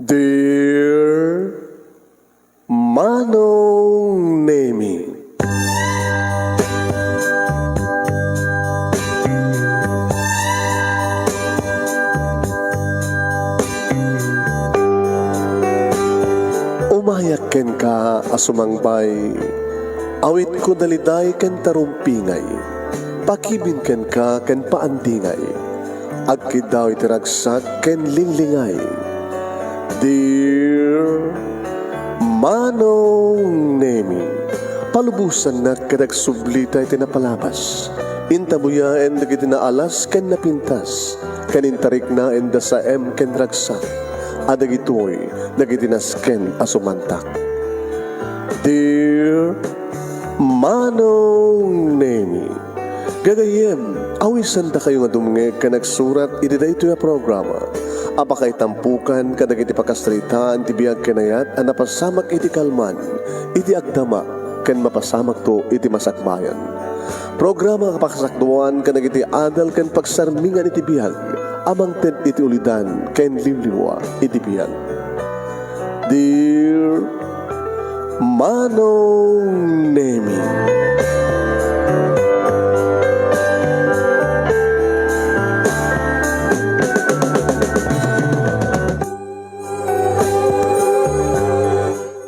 Dear Manong Nemi, umayak ken ka asumangbay, awit ko daliday ken tarumpingay, pakibin ken ka ken paandingay, agkid daw itiragsak ken linglingay. Dear Manong Nemi, palubusan na kadagsublita iti napalabas. Intabuya en dagiti naalas ken napintas, kanintarik na en da sa ken ragsak, adagitoy dagiti nasken asumantak. Dear Manong Nemi, gagayem, awisan da kayo nga dumnge ka nagsurat iti dayto ya programa. Apakay tampukan kadag iti pakastritaan ti biyag kanayat ang napasamak iti kalman, iti agdama, kan mapasamak to iti masakbayan. Programa kapakasakduan kadag iti adal kan pagsarmingan iti biyag, amang ted iti ulidan ken limliwa iti biyag. Dear Manong Nemi,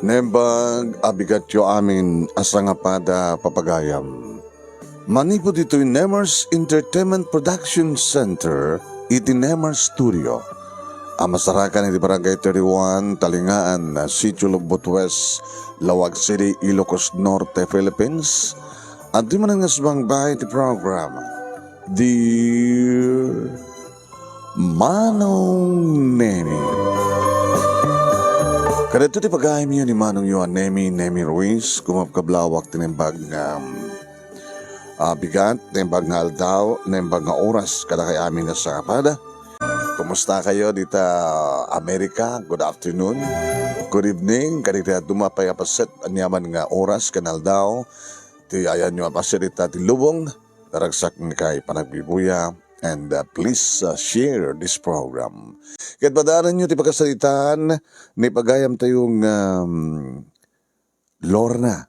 Nembag abigat yo amin asangapada papagayam. Manipod ito'y Nemers Entertainment Production Center, iti Nemers Studio. Amasarakan iti Barangay 31, Talingaan, Sitio Lubot West, Lawag City, Ilocos Norte, Philippines. At di man nga subang bahay iti program, Dear Manong Nemi. Kadito ti pagayam yun ni Manong Yuan Nemi Ruiz, kumapkablawak tinembag nga bigat, tinembag nga aldaw, tinembag nga oras, kada kay amin nga sa kapada. Kumusta kayo dito Amerika? Good afternoon, good evening, kadito dumapay apaset, anyaman nga oras, kanal daw, ti ayan nyo apaset dito ti lubong, naragsak ni kay panagbibuya, and please share this program. Kahit badaanan nyo ti pagkasalitaan, ni pagayam tayong Lorna.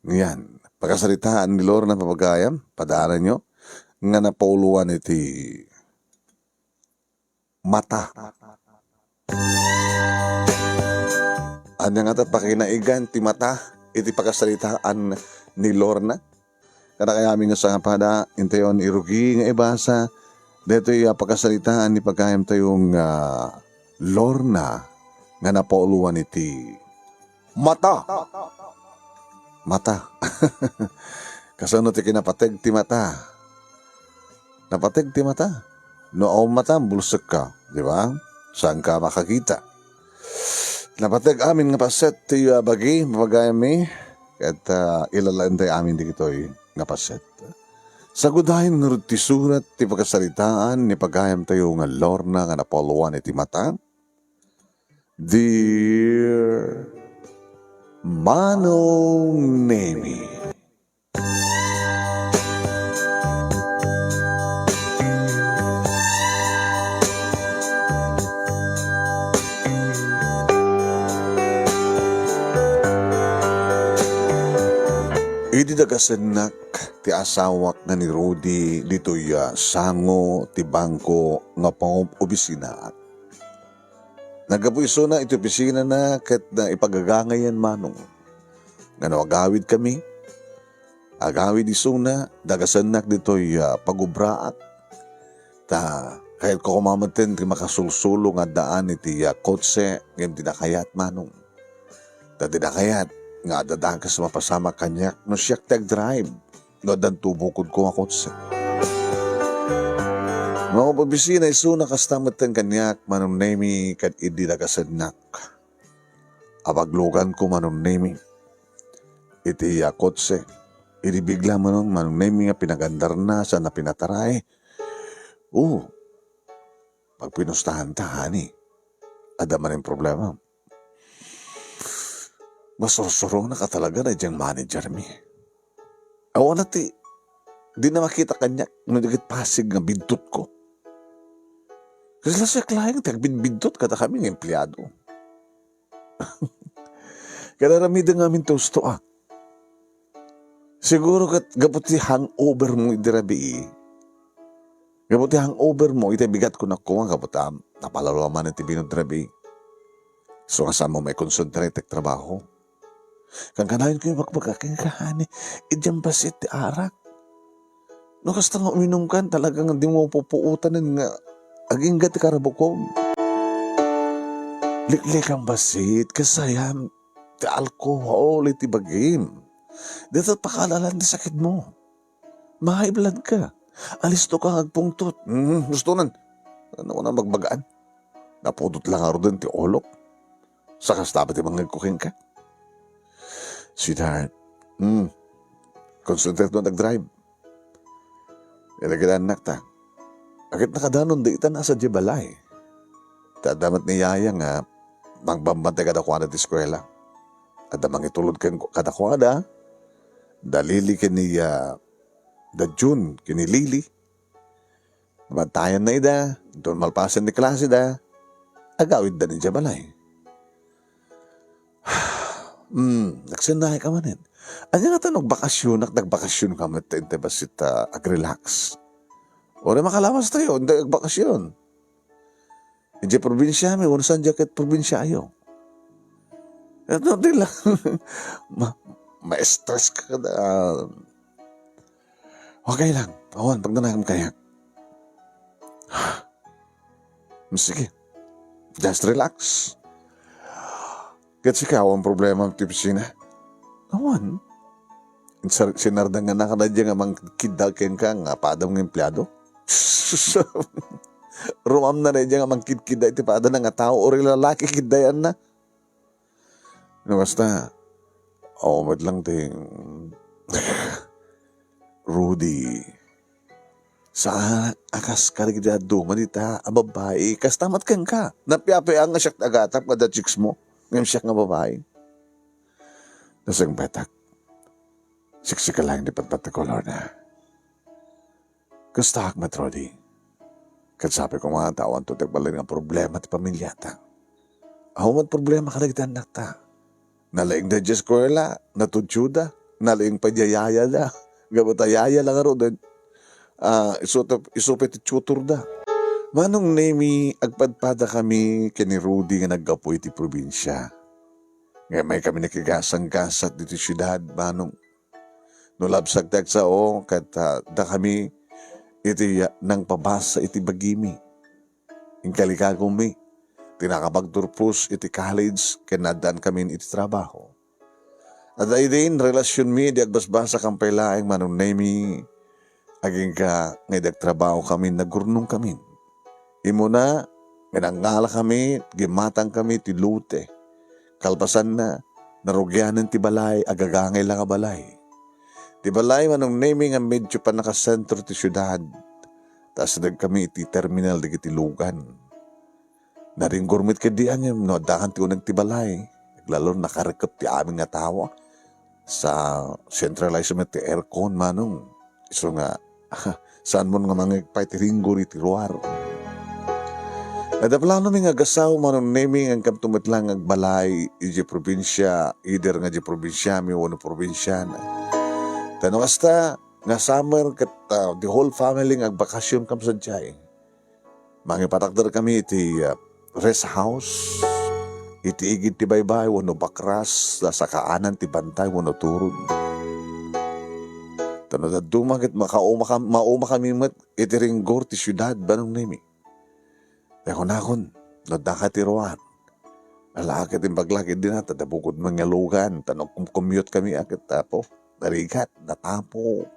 Yan. Pagkasalitaan ni Lorna papagayam, padaanan nyo, nga napauluan iti mata. Ano nga ito, pakinaigan ti mata, iti pagkasalitaan ni Lorna. Kada kaya aming nga sa pada, intayon irugi nga ibasa, dito yung pagkasalitaan ni pagkayam tayong Lorna nga napauluan iti mata. Mata. Kasano ti kinapateg ti mata. Napateg ti mata. Noong mata, bulsak ka. Di ba? Saan ka makakita? Napateg amin nga paset ti bagi, mapagayam mi. At ilalaan tayo amin di kito'y nga paset. Sagudahin nga ti surat ti pagkasalitaan ni pagayam tayo nga Lorna nga napauluan iti mata. Dear Manong Nemi, idi dagasenak ti asawak nga ni Rudy dito'y sango ti bangko nga pang-obisina. Nagapuiso na iti opisina na kat na ipagagangayan manong. Nga nawagawid kami. Agawid isuna, dagasenak dito'y pagubraat. Ta kahit ko kumamaten ti makasulsulo nga daan iti kotse ngayon tinakayat manong. Ta tinakayat nga dadakas mapasama kanyak no siyak tag-drive. No dan tubukod ko nga kotse. Mga pabisina iso nakastamat ng kanyak Manong Nemi kat idi nakasadnak. Apaglugan ko Manong Nemi. Iti kotse. Idi bigla Manong Nemi nga pinagandar na sa napinataray. Pag pinustahan tahani, adaman yung problema. Masurusuro na ka talaga na diyang manager mi. Awan na ti, di na makita kanyak no digit pasig nga bidtot ko. Kasi siya klayang tagbinbindot kada kami ng empleyado. Kanaramid nga amin tosto Siguro kat gabuti hangover mo idirabi Gabuti hangover mo, iti bigat ko na kuha, gabutam, napalalo man iti binodrabi. So kasama mo may concentrate trabaho. Kang kanayon ko yung magpagkaking kahani, idyan basit ti arak. No kasta nga uminom kan, talagang hindi mo pupuutan nga aging gati karabukom. Liklik ang basit, kasayam, ti alcohol, iti bagim. Dito pakalalan ti sakit mo. Mahigh blood ka. Alisto ka agpungtot. Gusto nan. Ano ko na magbagaan? Napudot lang aro din ti olok. Sakas dapat ibang nagkuking ka. Sweetheart, concentrate mo nag-drive. Ilagyan anak ta. Akit nakadanon di ita nasa Jibalay. Tadamat ni Yaya nga, magbambantay kada kuwada di eskwela. At damang itulod kada kuwada, dalili kaniya, da June, kini Lili. Bantayan na ida, doon malpasan ni klase da, agawid da ni Jibalay. Nagsanay ka manin. Anya nga tanong bakasyon, nagbakasyon ka man, inte ba sita ag-relax? O na makalawas tayo, hindi agbakasyon. Hindi probinsya mi, wala saan jacket probinsya ayo. Ito din lang. Ma-stress ka na. Okay lang. Awan, pag nanakam kaya. Sige. Just relax. Kasi ikaw ang problema ng tipisina. Awan. Sinardang nga na ka na dyan nga mang kidagin ka nga padang ng empleyado. Rumam na rin dyan nga mang kid-kida iti pada na nga tao o rin lalaki kidayan na. Basta, mad lang ting Rudy. Sa akas karigdado manita a babae, kas tamat kang ka. Napiapayang nga siyak agatap kada chicks mo. Ngayon siyak nga babae. Nasang betak. Siksika lang di patpatakolor na. Kastahak mat, Rudy. Katsabi ko mga tawan to tagbalin nga problema ti pamilyata. Ako mat problema kalagdan nakta. Nalaing da diyas ko nila, natudsyuda, nalaing padyayaya da. Gabatayaya lang aro din. Isupit tutor da. Manong nemi, agpadpada kami kini Rudy nga naggapoy ti probinsya. Ngayon may kami nakigasang-gasat dito syudad, manong. Nulabsag tagsa kat da kami iti nang pabasa iti bagimi. Yung kalikagumi, tinakapagturpus iti college, kinadaan kami iti trabaho. At ay din, relasyon mi, di agbasbasa kang pailaing manong nemi, aging ka, ngay trabaho kami, nagurnong kami. Imo na, minangala kami, gimatang kami, ti lute. Kalpasan na, narugyanan ti balay, agagangay lang a balay. Ti balay manong nemi nga medyo pa nakasentro ti syudad. Taas nag kami iti terminal di iti lugan. Naring gurmit ka diyan yung nodakan ti unang ti balay. Lalo nakarekot ti aming nga tawa. Sa centralized ti aircon manong. So nga, saan mo nga mangigpay ti ringgor iti ruar. At plano mi nga gasaw manong nemi ang kamtumitlang agbalay iti probinsya, either nga di probinsya mi wano probinsya na. Tanong hasta nga summer kat the whole family nga agbakasyon kam sa diyay. Mangipatakdar kami iti rest house, iti igid ti baybay wano bakras, sa kaanan ti bantay wano turod. Tanong na dumakit mauma kami mat iti ringgor ti syudad banong nemi. Nakon, nadaka ti ruan. Alakit yung paglakid din natin, tabukod mga lugan, tanong commute kami akit tapo, narigat, natapok,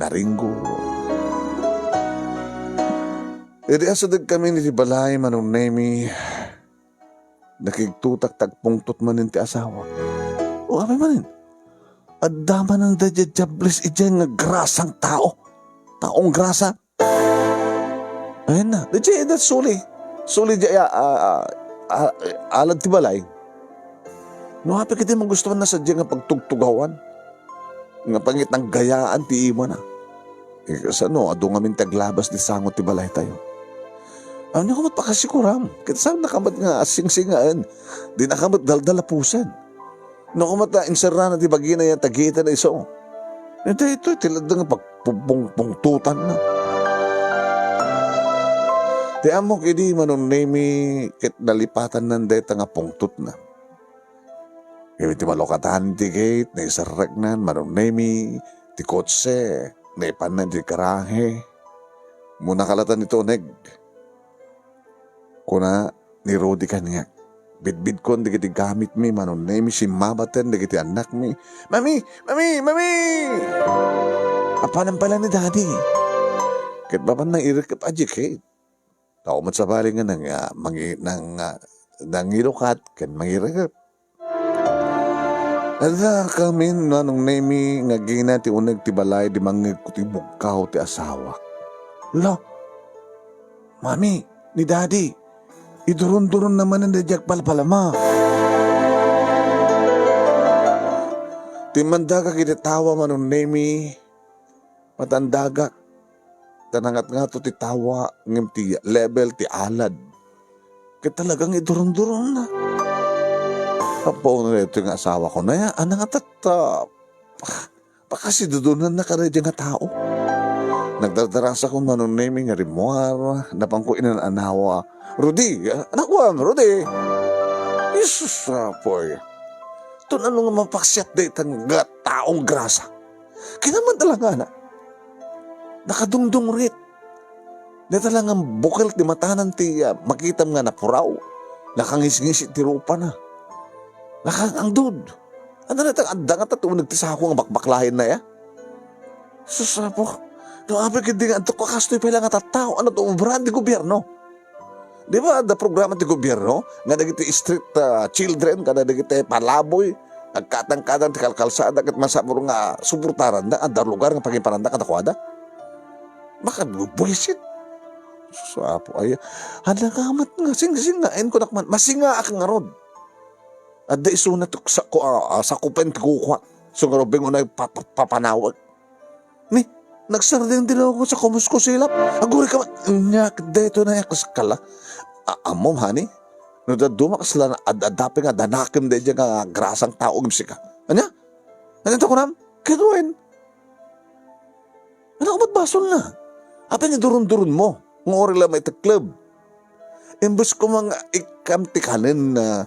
naringgo. Edi asadag kami ni balay manong nemi, nakigtutak tagpungtot manin ti asawa. O kami manin, adama ng dadyajables ijay nga grasang tao, taong grasa. Ayun na. Diyay, that's suli. Suli diyay, alad ti balay. No, hapi kiti mo gusto na sa diyay nga pagtugtugawan. Nga pangit ng gayaan ti ima na. Kasi ado nga min taglabas di sangot ti balay tayo. Ano ko pa kasi kuram. Kaya saan nakamat nga asing-singaan. Di nakamat daldalapusan. Nakumat na insara na di bagina yan tagita na iso. Ito tilad nga pagpungtutan na. Di amok idi manunemi kit nalipatan ng deta nga pungtut na. Kaya ti malokatahan ti gate na isarag na manunemi ti kotse na ipanan ti karahe. Muna kalatan ito neg. Kuna ni Rodi kanya. Bidbid ko digiti gamit mi manunemi si mabaten digiti anak mi. Mami! Apanan pala ni daddy. Kit baban nang irikap aji kate. Tao mat sa bali nga nang ilukat kan mangirikap. Ada kami nanong nemi nga gina ti uneg ti balay di mangig ko ti bugkaw ti asawa. Lo, mami, ni daddy, idurun-durun naman ang dadyak palpalama. Timanda ka kititawa manong nemi, matandaga, tanangat nga to ti tawa, ngim ti level ti alad. Kaya talagang idurun-durun na. Apo na ito yung asawa ko na yan. Anang atat, pakasi dudunan na ka rin nga tao. Nagdardarasa ko manunemi nga rimuar, napangko inananawa. Rudy, anak ko Rudy. Jesus, apoy. Ito na nung mapaksiyat da itang taong grasa. Kinaman talaga na. Nakadungdung rit. Na talagang bukal ti matanan ti makitam nga napuraw. Nakangis-ngis ti rupa na. Nakang dud. Ano na itang andang at tumunag ti sa ako nga bakbaklahin na ya? Susapo. No, abig hindi nga ito kakastoy pa lang at tao. Ano ito, brand di gobyerno. Di ba, the programa ti gobyerno, nga nagiti street children, kada nagiti palaboy, nagkatang-katang ti kalkalsada, kat masapuro nga suportaran na, andar lugar nga pagiparanda katakwada. Baka buwisit. Susapo, ay, hanakamat nga, sing-sing nga, en ko nakman, masinga akang nga rod. At da iso na sa kupen ti kukwa. So nga robing unay papanawag. Ni, nagsarding din ako sa kumusko silap. Aguri ka man, nyak, deto na yakas kala. Amom, hani? No, daduma ka sila na adadapi nga, danakim de dyan nga grasang tao gimsika. Anya? Nandito ko nam? Kinuin. Ano ko ba't basol na? Apa niya durun-durun mo? Ngori lang may club. Imbus ko mga ikamtikanin na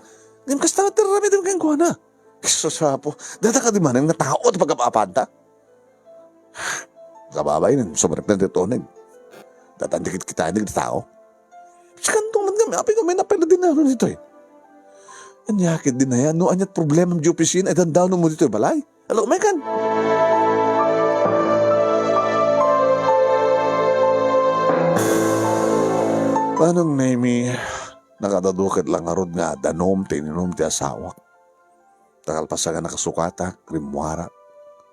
ngayon kas tawad rami din kayong kuha na. Sasapo, data ka di man nga tao at pagkapapanta. Sa babay nun, sobrang nanditonig. Datandikit kita ng tao. Sa kantong man kami, api kami napela din na dito eh. Anyakit din na yan, no anyat problema ng opisina, ay dandaw mo dito eh, balay. Alam, umekan. Paano Nemi, nakadadukit lang arod nga danom, tininom ti asawa. Takalpasa nga nakasukata, krimwara.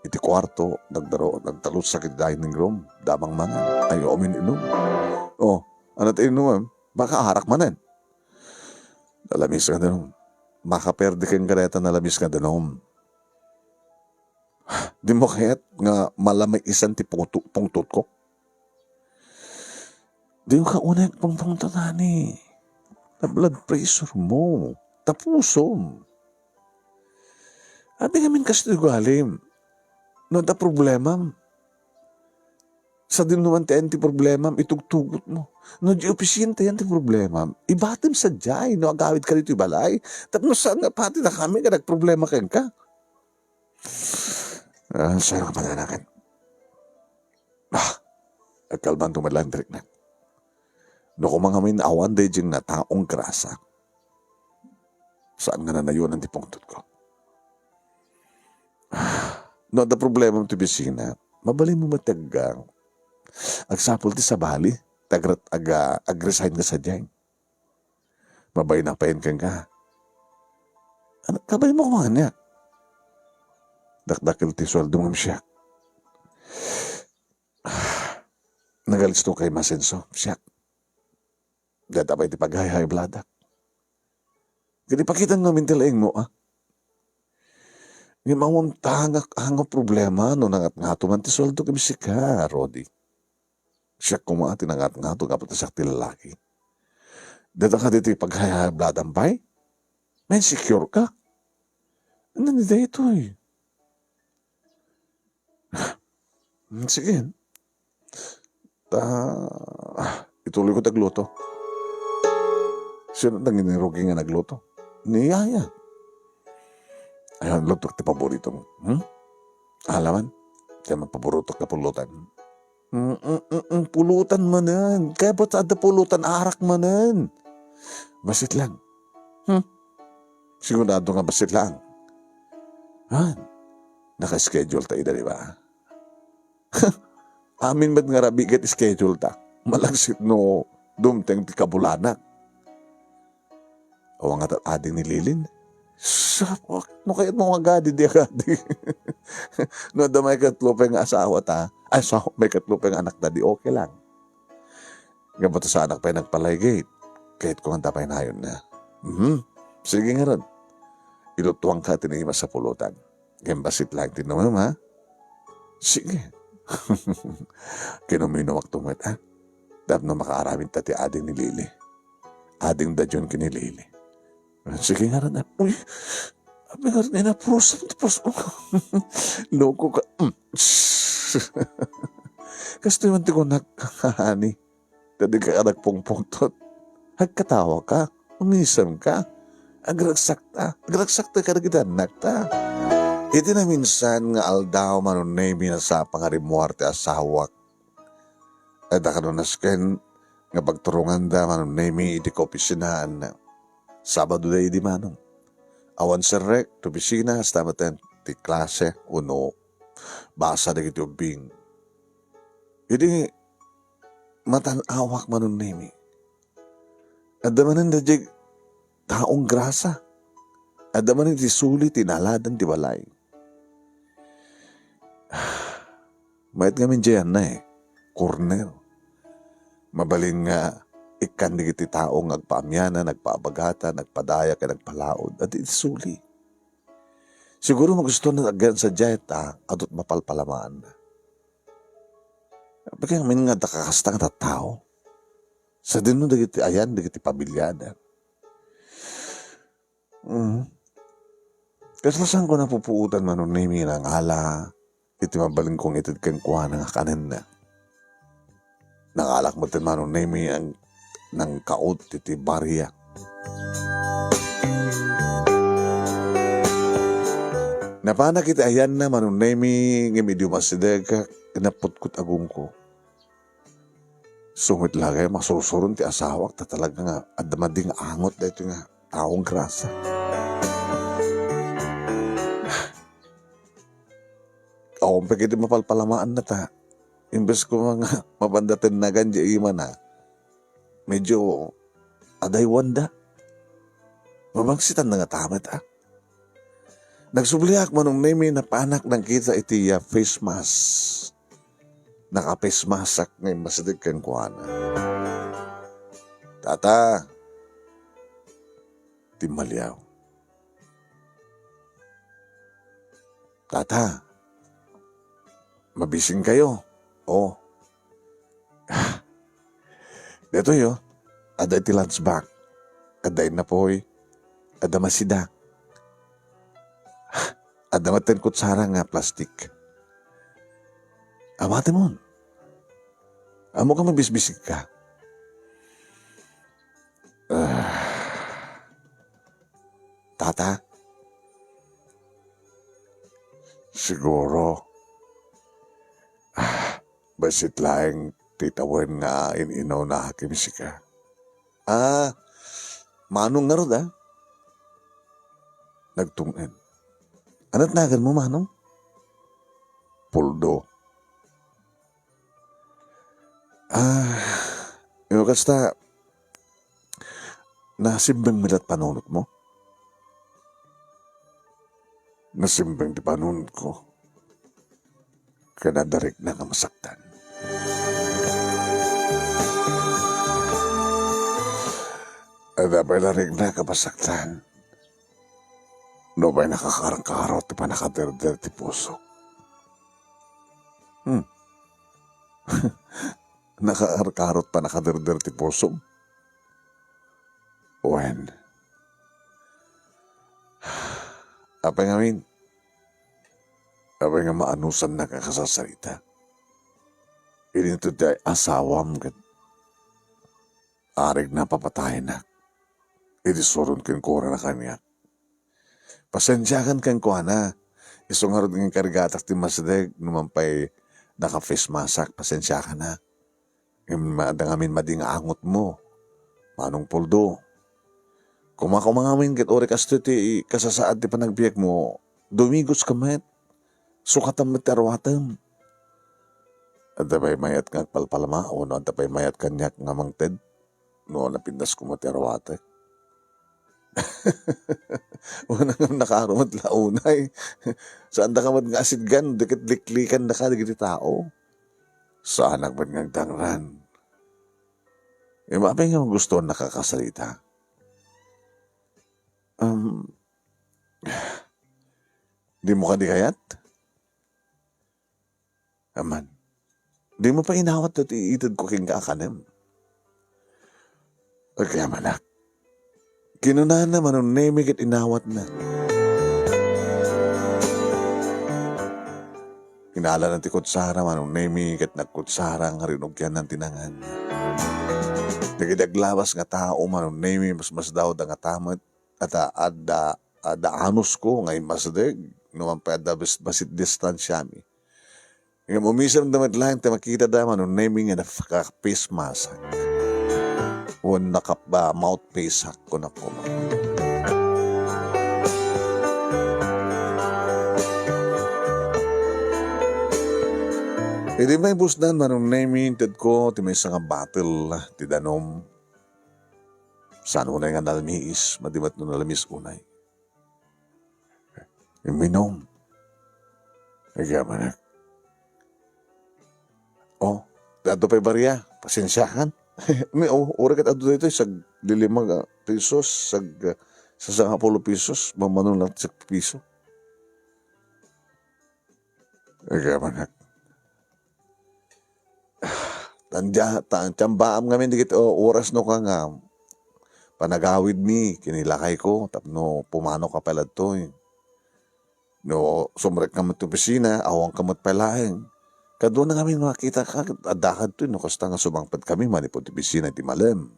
Iti kwarto, nagtalot sa dining room, damang mangan, ay omin inom. Oh, ano tayo inom? Baka harak manan. Nalamis ka danom. Makaperde kang kareta nalamis ka danom. Di mo kaya't nga malamay isang ti pungtot ko. Di mo ka unay pungtot ni. Na blood pressure mo. Tapusom. Abi ngamin kasi galim. No, da problema. Sa din naman tayo ti problema, itugtugot mo. No, di opisyente yan ti problema. Ibatim sa jay, no, agawid ka dito ibalay. Tapos saan nga pati na kami ka nagproblema ka ka? Saan ka pananakan? Agkalban tumalandrik na. No, kung mga may naawan day dyan na taong grasa, saan nga nanayon ang tipungtot ko? No, the problema mo ti bisina, mabali mo matagang. Agsapol ti sa bali, ag-resign ka sa dyan. Mabay na pain kang ka. Ano, kabay mo kumahan niya. Dakdakil ti sweldo mo siya. Nagalis to kay Masenso, siya. Databay ti paghay-hay bladak. Kaya pakitan namin tilaing mo, Yung mga hanga problema, no, nangat-ngato man ti sweldo kami si ka, Rodi. Siya kumati nangat-ngato, kapag siya ti lalaki. Dito ka dito paghahabladan pa eh. May secure ka. Ano ni dito eh. Sige. Ituloy ko tagluto. Sino nang inirugi nga nagluto? Ni Yaya. Ayun, luto ti paborito mo. Alaman? Kaya magpaborito ka pulutan. Pulutan manan. Kaya ba't ada pulutan arak manan? Basit lang. Sigurado nga basit lang. Naka-schedule tayo na, di ba? Amin ba't nga rabi get schedule ta? Malagsit no dumteng ti kabulanak. O nga ading ni Lilin. Sapak, no kaya't mga gadi di agadi. No da may katlupeng asawa ta. Ay, so may katlupeng anak ta di okay lang. Gabata sa anak pa nagpalaygate. Kahit kung ang tapay na yun na. Sige nga ron. Ilutuang ka tinihima sa pulutan. Gambasit lang tinumam ha. Sige. Kinuminawak tungwet ha. Dap na makaaramin tati ading ni Lili. Ading dadyon kini Lili. Sige nga rin. Uy, abi nga rin na pros. Loko ka. Kasto yung ko nagkakahani. Tadi ka nagpungpungtot. Hagkatawa ka. Umisam ka. Agragsakta ka na kita nakta. Iti na minsan nga aldaw manunemi na sa pangarimuarte asawak. At akanunasken nga pagturungan da manunemi iti kaopisinaan na. Sabado da di manong. Awan serrek, to opisina, stamatan ti klase, uno, basa da kiti ubing. Idi, matanawak manunemi. At damanan da jig, taong grasa. At damanan ti suli, tinaladan, ti balay. Mayat ngamin dyan na eh, corner. Mabalin nga, ikan di kiti taong nagpaamyana, nagpaabagata, nagpadaya, kaya nagpalaod, at itisuli. Siguro magusto na agad sa jayta, atot mapalpalamaan na. Pagka ngamin nga nakakastang na tao, sa dino di kiti ayan, di kiti pabilyada. Kaslasan ko na pupuutan manunimi ng ala, iti mabaling kong itid kang kuha ng kanin na. Nangalak mo tin manunimi ang ng kaut iti barya. Napanak iti ayan na manunemi ng medyo masideg kinaputkot agong ko. Sungit lagay masusurun ti asawak ta talaga nga adamading angot da ito nga taong grasa. Ako pagkiti mapalpalamaan na ta. Imbes ko mga mabandatin na ganji ima na. Medyo aday wanda. Mabangsitan na nga tamat ha. Nagsubliak manong nemi na panak ng kita iti face mask. Naka-face mask ngayon masidig kang kuwana. Tata, timaliaw. Tata, mabising kayo. Oh. Dito yo, ada iti lunch bag. Aday na po'y, ada masida. Ada maten kutsara nga plastik. Amate mo. Amo ka mabisbisig ka. Tata, siguro, basit laing titawin nga ininaw na hakimisi ka. Manong nga rod Nagtungin. Anat nagan mo, Manong? Puldo. Yung kasta, nasimbang milat panunot mo? Nasimbang di panunot ko. Kanadarik na nga masaktan. Dabay larig na kapasaktan. No ba'y nakakarang-karot di pa nakaderder ti puso? Nakakarot pa nakaderder ti puso? When? Apay ngamin. Apay nga maanusan na kakasasarita. Ininto day asawam kat. Arig na papatayin na. Idisuron kin kura na kanya. Pasensyakan kan ko na. Isungarod ng karigatak ti masadeg numampay naka-face masak. Pasensyakan na. Madangamin mading angot mo. Manong puldo. Kumakumangamin kat ori kasto ti kasasaad ti panagbiyak mo. Dumigos ka met. Sukatan mo tarwatam. At dabay mayat nga palpalama o no, at dabay mayat kanyak nga mangted. No, napindas ko mo tarwate. Wala nga nakaramad launay. Saan da ka mat nga asidgan, dikit liklikan na ka, dikit tao. Saan nagbat nga dangran. E mapay nga gusto nakakasalita. Di mo ka di kayat? Aman. Di mo pa inawat at iitad ko king kakanim. O kaya manak. Kinunahan naman ang nemig at inawat na. Inala ng ti kutsara man ang nemig at nagkutsara ang harinugyan ng tinangan. Nagidaglawas nga tao man ang nemig mas daw da nga tamat at ada anus ko ngay masdeg naman pa da basit distansya mi. Nga mumisam damat lang ta makita daman ang naming nga naka-face mask. O naka-mouthpiece ko na po. Hindi may busdan man ang naming tad ko ti may nga battle ti danom. Saan unay nga nalamiis, madimat no nalamis unay. Iminom. Nagyaman na. Oh, dato pa'y barya. Pasensyahan. Ura kat ato dito, sag 5 pesos, sa 10 pesos, mamanong lang 10 piso. Nagyaman na. Tiyambaam ngamin dikit oras no ka nga. Panagawid mi, kinilakay ko, tapno pumano ka pala to eh. No, sumrek ka mat opisina, awang ka mat palaeng. Kadwa na kami makita ka, adakad to, no, kasta nga sumangpad kami, manipod opisina, di malam.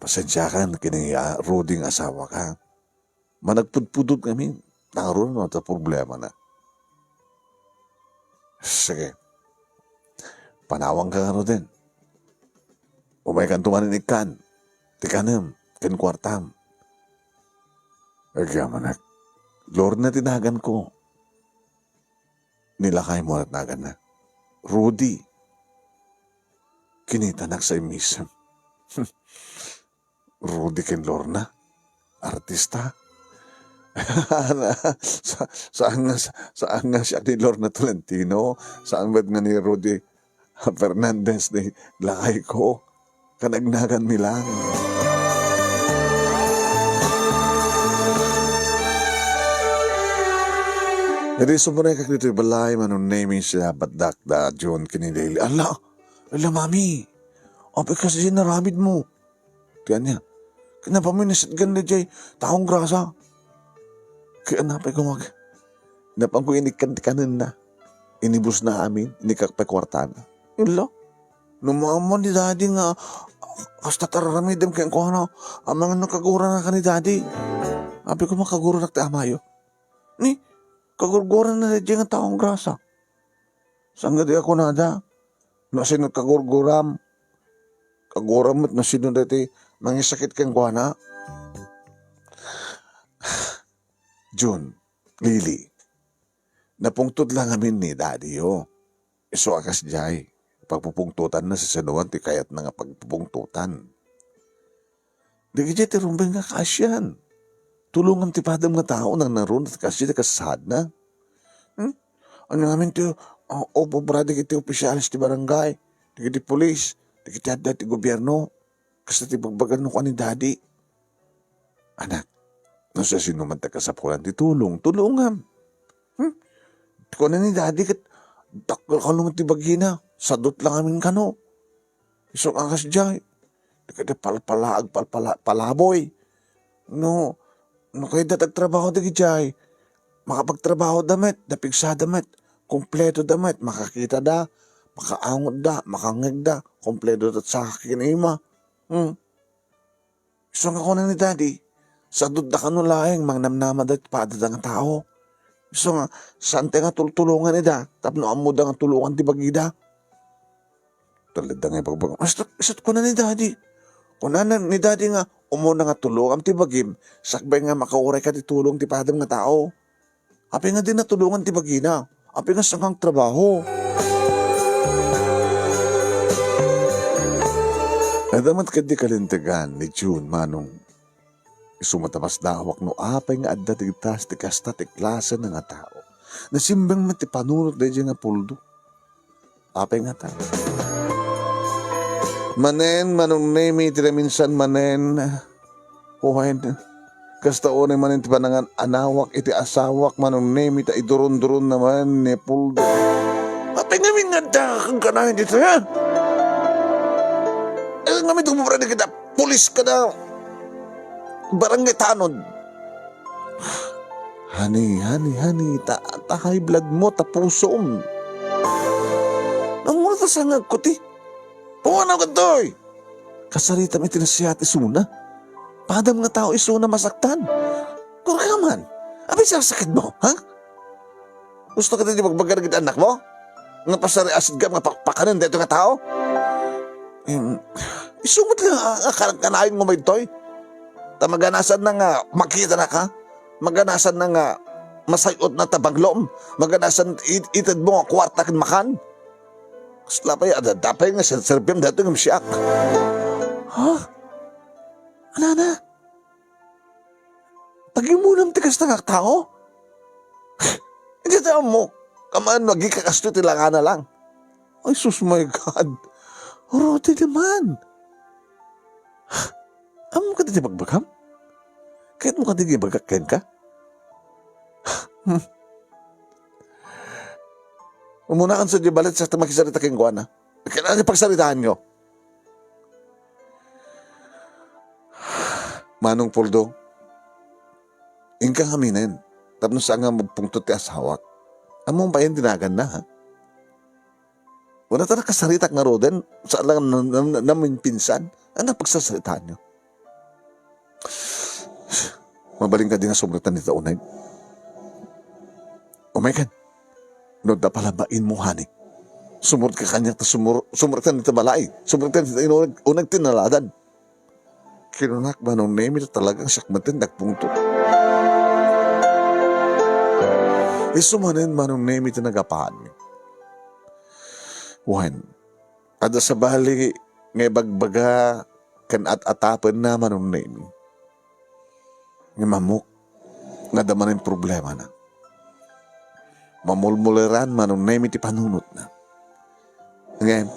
Pasensya ka, ruding asawa ka. Managpudpudod kami, naroon mo ito problema na. Sige, panawang ka nga din. Umay kan tumanin ikan, tikanem, ken kwartam. Agyaman na, Lord na tinagan ko. Nilakay mo at nagan na. Rudy, kinitanak sa imisam. Rudy ken Lorna, artista. Saan nga siya ni Lorna Tolentino? Saan ba't nga ni Rudy Fernandez ni lakay ko? Kanagnagan mi lang. Jadi sumulay kak dito balay manong naming siya badak da John kinilili. Ala, mami. Ape kasi sinaramid mo. Tiyan niya. Kenapa mo nasitgan na jay taong grasa? Kaya napay ko napang ko inikan na. Inibus na amin. Inikakpay kwartana. Ala. Numaman ni daddy nga. Kasta tararamidem kaya ko ano. Ang mga nakagura na ka ni daddy. Ape ko makagura na amayo. Ni. Kagurguran na dyan ang taong grasa. Saan nga di ako nada? Nasinod kagurguram. Kaguram at nasinod dati mangisakit kang kuwana. June, Lily, napungtod lang amin ni daddy yo. Iso akas jay. Pagpupungtutan na sa sanuan ti kayat na nga pagpupungtutan. Di ka jay tirumbay nga kasyan. Tulungan ti padam nga tao nang naroon at kasi kasad na. Ano namin ti, opo brada kiti opisyalis ti barangay, ti kiti polis, ti kiti adda ti gobyerno, kasi ti pagbagan no ka ni daddy. Anak, nasa sinuman ta kasapulan ti tulungan. Ti ko na ni daddy kat takgal ka nung ti bagina, sadot lang amin kano. Isok akas jay, Kada palaboy. No, no kayo datag trabaho di gijay. Makapagtrabaho damit, dapigsa damit, kompleto damit, makakita da, makaangot da, makangeg da, kompleto da sa akin ima. Gusto nga ko na ni daddy, sa dud da kanulaeng, mangnamnama da paada nga tao. Gusto nga, saan nga tulungan ni da, tapno amo da nga tulungan ti bagida. Talad da nga pagbaga, isat ko na ni daddy. Kunanan ni daddy nga, umuna nga tulungan ti bagim, sakbay nga makauray ka ti tulong ti padam nga tao. Api nga din natulungan ti bagina. Api nga sangang trabaho. Nadamat ka di kalintigan ni June manong isumatapas dawak no apay nga adda tigtas ti kasta ti klase na nga tao. Nasimbang man ti panunot da nga puldo. Apay nga tao. Manen manong nemi ti minsan manen. Kuhain kasta o naman iti panangan anawak iti asawak manong nemi ta idurun-durun naman ni puldo. Apay nga minganda kang kanahin dito ha? Eh nga may tumubra na kita, pulis ka na, barangay tanod. Honey, high blood mo, tapusom. Ang muna sa nga ko ti. Pumanaw ka to'y. Kasarita may tinasiyat isuna. Padam nga tao isuna masaktan. Kung ka man, abay sasakit mo, ha? Gusto ka din magbaga ng anak mo? Nga pasari asid ka, mga pakpakanan dito nga tao? Isumot lang ang kanahin mo may toy. Maganasan na nga makita na ka. Maganasan na nga masayot na tabaglom. Maganasan itad mo nga kwarta kan makan. Slapay, adadapay nga serbiam dito nga siyak. Ha? Anana? Tagimunam tikas na nga tao? Hindi tayo mo. Kamaan magikakasto tilanga na lang. Ay, sus my God. Rote naman. Amo ka dito magbagam? Kahit mo ka dito magkakain ka? Umunakan sa dibalit sa makisarita kayong guwana. Kailangan niya pagsalitaan nyo. Manong Puldo, ingkang aminin, tapos saan nga magpungtot ti asawak. Among bayan dinagan na, ha? Wala ta nakasaritak nga roden, saan lang namin pinsan, ang pagsasalitaan nyo. Mabaling ka din nga sumritan nito unay. Oh my God, no da palabain mo, honey. Sumurot ka kanya, sumuritan nito balay, sumuritan nito unag tinaladan. Kinunak ba nung name ito talagang sakmatin nagpungto. Isumanin manong name ito nagapaan niyo. One, ada sa bali ngay bagbaga kan at-atapan na manong name. Ngay mamuk, nga daman yung problema na. Mamulmuliran manong name iti panunot na. Ngayon,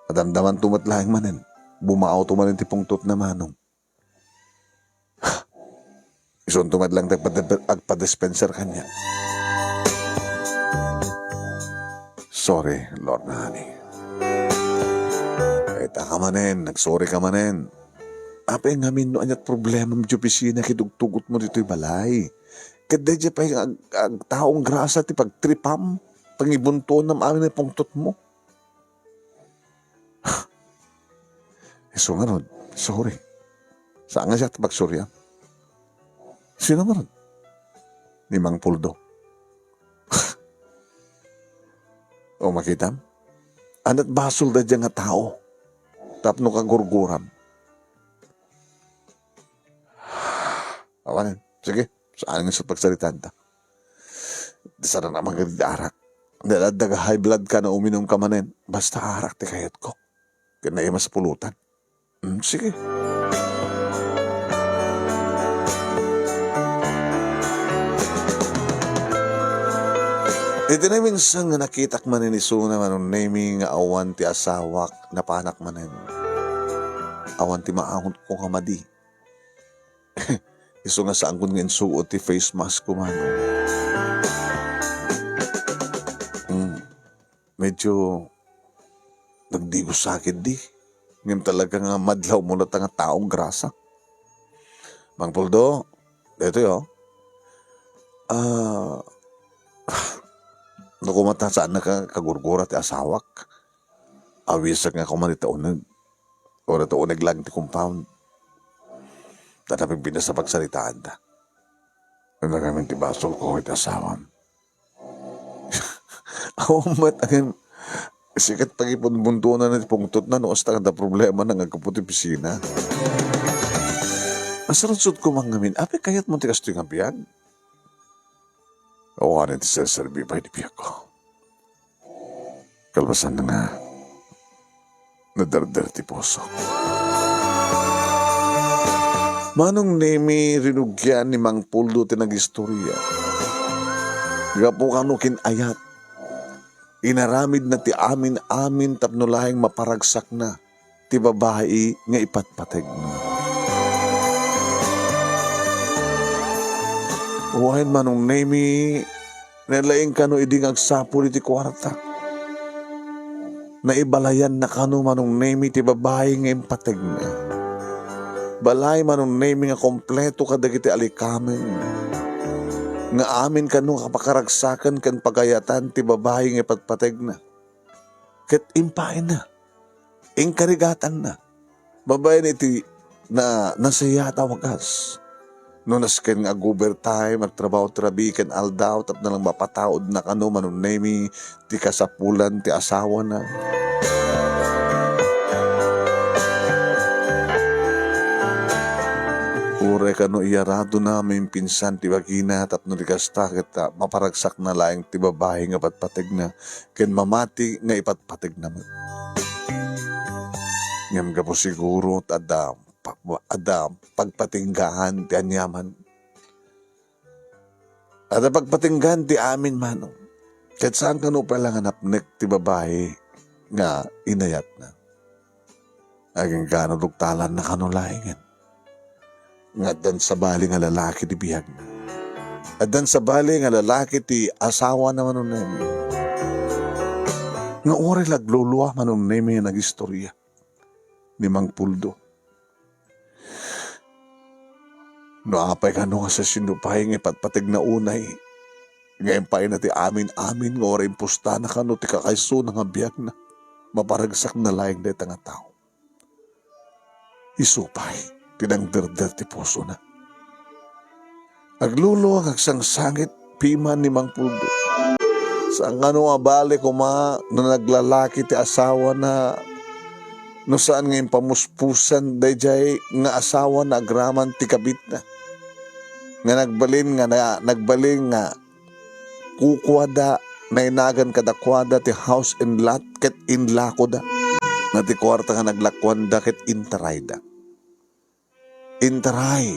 madamdaman tumatlahing manin. Bumaaw tumanin ti pungtot na manong. Isun tumad lang agpa-dispenser kanya. Sorry, Lord na honey. Kahit ka manin, nagsorry ka manin. Apa yung ngamin no anyat problema mo di opisina kitugtugot mo dito'y balay. Kada dyan pa yung taong grasa ti pagtripam, pangibuntuan ng amin na pungtot mo. So nga ron, sorry. Saan nga siya pagsurya? Sino nga ron? Ni Mang Puldo. O makita? Anat basol da dyan nga tao. Tapno ka gurguram. Awanin, sige. Saan nga sa pagsalitan ta? Sana na magagdarak. Naladaga high blood ka na uminom ka manin. Basta harak ti kayat ko. Kaya mas pulutan. Sige. Ito na minsan nga nakitak manin isuna manong naming nga awan ti asawak na panak manin. Awan ti maahon ko kamadi. Iso nga sa angkon nga insuot ti face mask ko manong. Medyo nagdigos sakit di. Ngayon talaga nga madlaw mo na nga taong grasa. Mang Puldo, ito yo. Ah, nakumata saan na ka kagurgura ti asawak. Awisak nga kumanitaunag. O nataunag lang ti compound. Tanaping pinas sa pagsalitaan ta. Ano namin ti basol ko iti asawam. Awamat ang sikat pag-ipunbuntunan na pungtot na noos na problema ng agkaputi pisina. Masaransod ko mga ngamin, api kayat mo tikas ito yung biyag? Awanin ti Cesar Bibay di biyag ko. Kalbasan na nga, nadardar ti puso. Manong nemi rinugyan ni Mang Puldo ti nag-istorya. Gapo kano kinayat. Inaramid na ti amin tapno lahing maparagsak na ti babae nga ipatpateg na. Uwahin manong nemi nalaing kano iding agsapuli ti kwarta. Naibalayan na kano manong nemi ti babae nga impateg na. Balay manong nemi nga kompleto kadagiti alikamen. Nga amin kano kapakaragsakan kan pagayatan ti babae nga ipatpateg na. Ket impain na. Ingkarigatan na. Babae na iti na nasaya tawagas. No nasken nga overtime at trabaho-trabi ken aldaw tap na lang mapataod na kano manong nemi ti kasapulan ti asawa na. Ure kano iyarado namin pinsan ti bagina tapno di kasta kita maparagsak na laing ti babae nga patpateg na ken mamati nga ipatpateg naman. Ngam gapo siguro ada pagpatinggahan ti anyaman. Ada pagpatinggahan ti amin manong. Ket saan kano pala nga napnek ti babae nga inayat na. Aging kano dugtalan na kano laingan. Nga dan sa bali nga lalaki ti biyag na. At dan sa bali nga lalaki ti asawa naman nun nemi. Nga ore lagluluwa man nun nemi nga nag-istorya ni Mang Puldo. No apay ka no nga sa sinupay nga ipatpateg na unay. Ngayon pa na ti amin nga ore impusta na kano ti kakaiso na nga biyag na. Maparagsak na laing deta nga tao. Isupay. Tinangderdar ti puso na. Aglulo ang agsangsangit piman ni Mang Puldo. Sa ano abali kuma na naglalaki ti asawa na no saan ngayon pamuspusan dayjay nga asawa na agraman ti kabit na. Nga nagbalin nga kukwada na inagan kadakwada ti house and lot ket inlako da. Na ti kwarta nga naglakwanda ket intaray da. Intaray,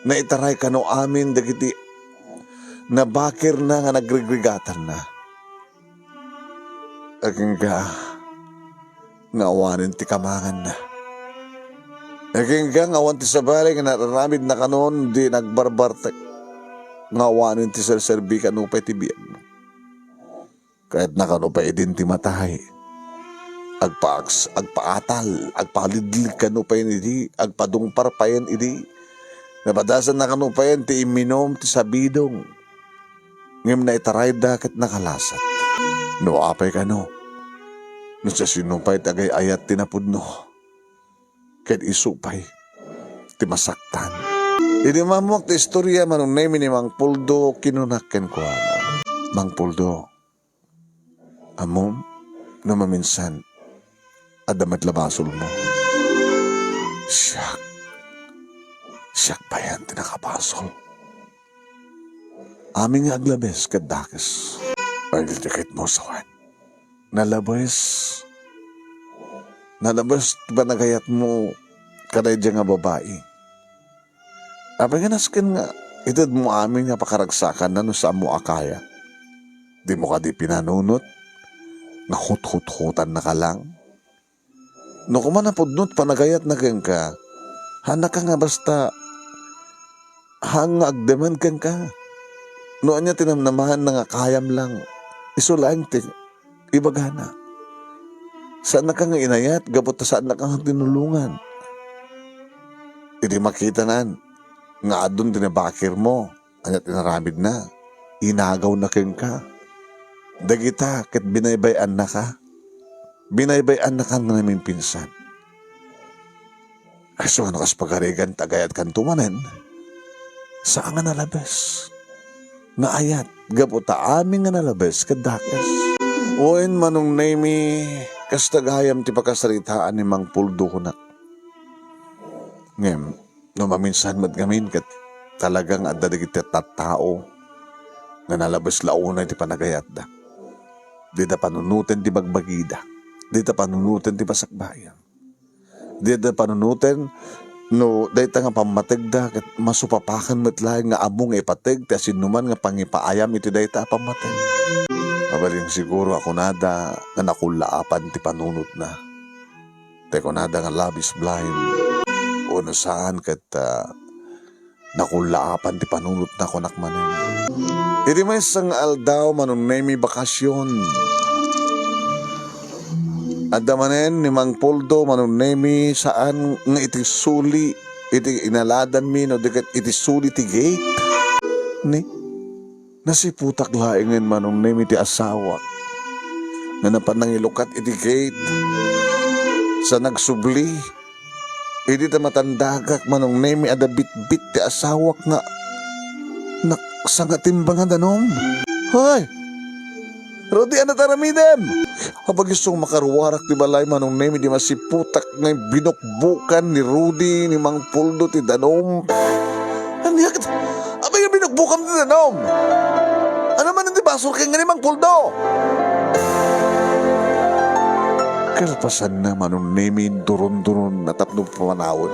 na itaray kano amin dagiti na bakir na nga nagrigregatan na. Aging ka, ngawanin ti kamangan na. Aging ka, ngawan ti sabali nga nararamid na kanon, di nagbarbartek. Ngawanin ti serserbi kanupay ti biyag. Kahit na kanupay din ti matahay. Agpaatal, agpalidlig kanupay idi, agpadungpar payan idi. Napadasan na kanupayan ti iminom ti sabidong. Ngim na itaray dakat nakalasat. No apay kano. No sa sinupay tagay ayat tinapudno. Ket isupay ti masaktan. Idi mamuak ti istorya manong nemi ni Mang Puldo kinunakken ko ana. Mang Puldo, amom na maminsan adamat labasol mo. Siyak pa yan tinakabasol. Aming nga aglabes kadakes. Ang dikit mo sawan. Nalabes ba nagayat mo kanay dyan nga babae? Apay nga naskin nga, itad mo amin nga pakaragsakan na no saan mo akaya. Di mo ka di pinanunot, nahut-hut-hutan na ka lang. No kuman napudnot panagayat na kang ka, hana ka nga basta hanga agdeman kang ka. No anya tinamnamahan na nga kayam lang, iso lang ibagana. Saan na kang inayat, gabot na saan na kang tinulungan. Hindi makita nan, nga adun tinabakir mo, anyat inaramid na, inagaw na keng ka. Dagita, kat binaybayan na ka. Binaybayan na ka na namin pinsan. So ano kas pagarigan, tagayat kan tumanen, saan nga nalabas? Naayat, gabot ta aming nga nalabas, kadakas. Uwin manong nami, kas tagayam ti pakasaritaan ni Mang Puldo ko na. Ngem, no maminsan gamin kat talagang adadigit tattao na nalabas launay ti panagayat da. Di da panunutin ti bagbagida. Di da panunutin ti pasakbayan. Di da panunutin no dahita nga pamatig da kat masupapakan matlahay nga among ipatig ti asinuman nga pangipaayam iti dahita pamatig. Mabaling siguro ako nada nga nakulaapan ti panunot na. Teko nada nga labis blind. O nasaan kat nakulaapan ti panunot na kunak manin. Iti may isang aldaw manong nemi bakasyon. Adda manen ni Mang Puldo manong nemi saan nga iti suli iti inaladan mi no dikat iti suli ti gate. Ni nasiputak laingan manong nemi ti asawa na napanangilukat iti gate sa nagsubli. Hindi ta matandagak manong nemi ada bit-bit ti asawak nga naksangatimbangan danom. Hoy! Rodi ana taramidem! Kapag gustong makaruwarak ti balay manong nemi di masiputak nga binukbukan ni Rudy ni Mang Puldo ti danom. Aniyak, abay nga binukbukan ti danom! Ano man hindi basur kay nga ni Mang Puldo? Kalpasan na manong nemi duron-duron na tapno pamanawon.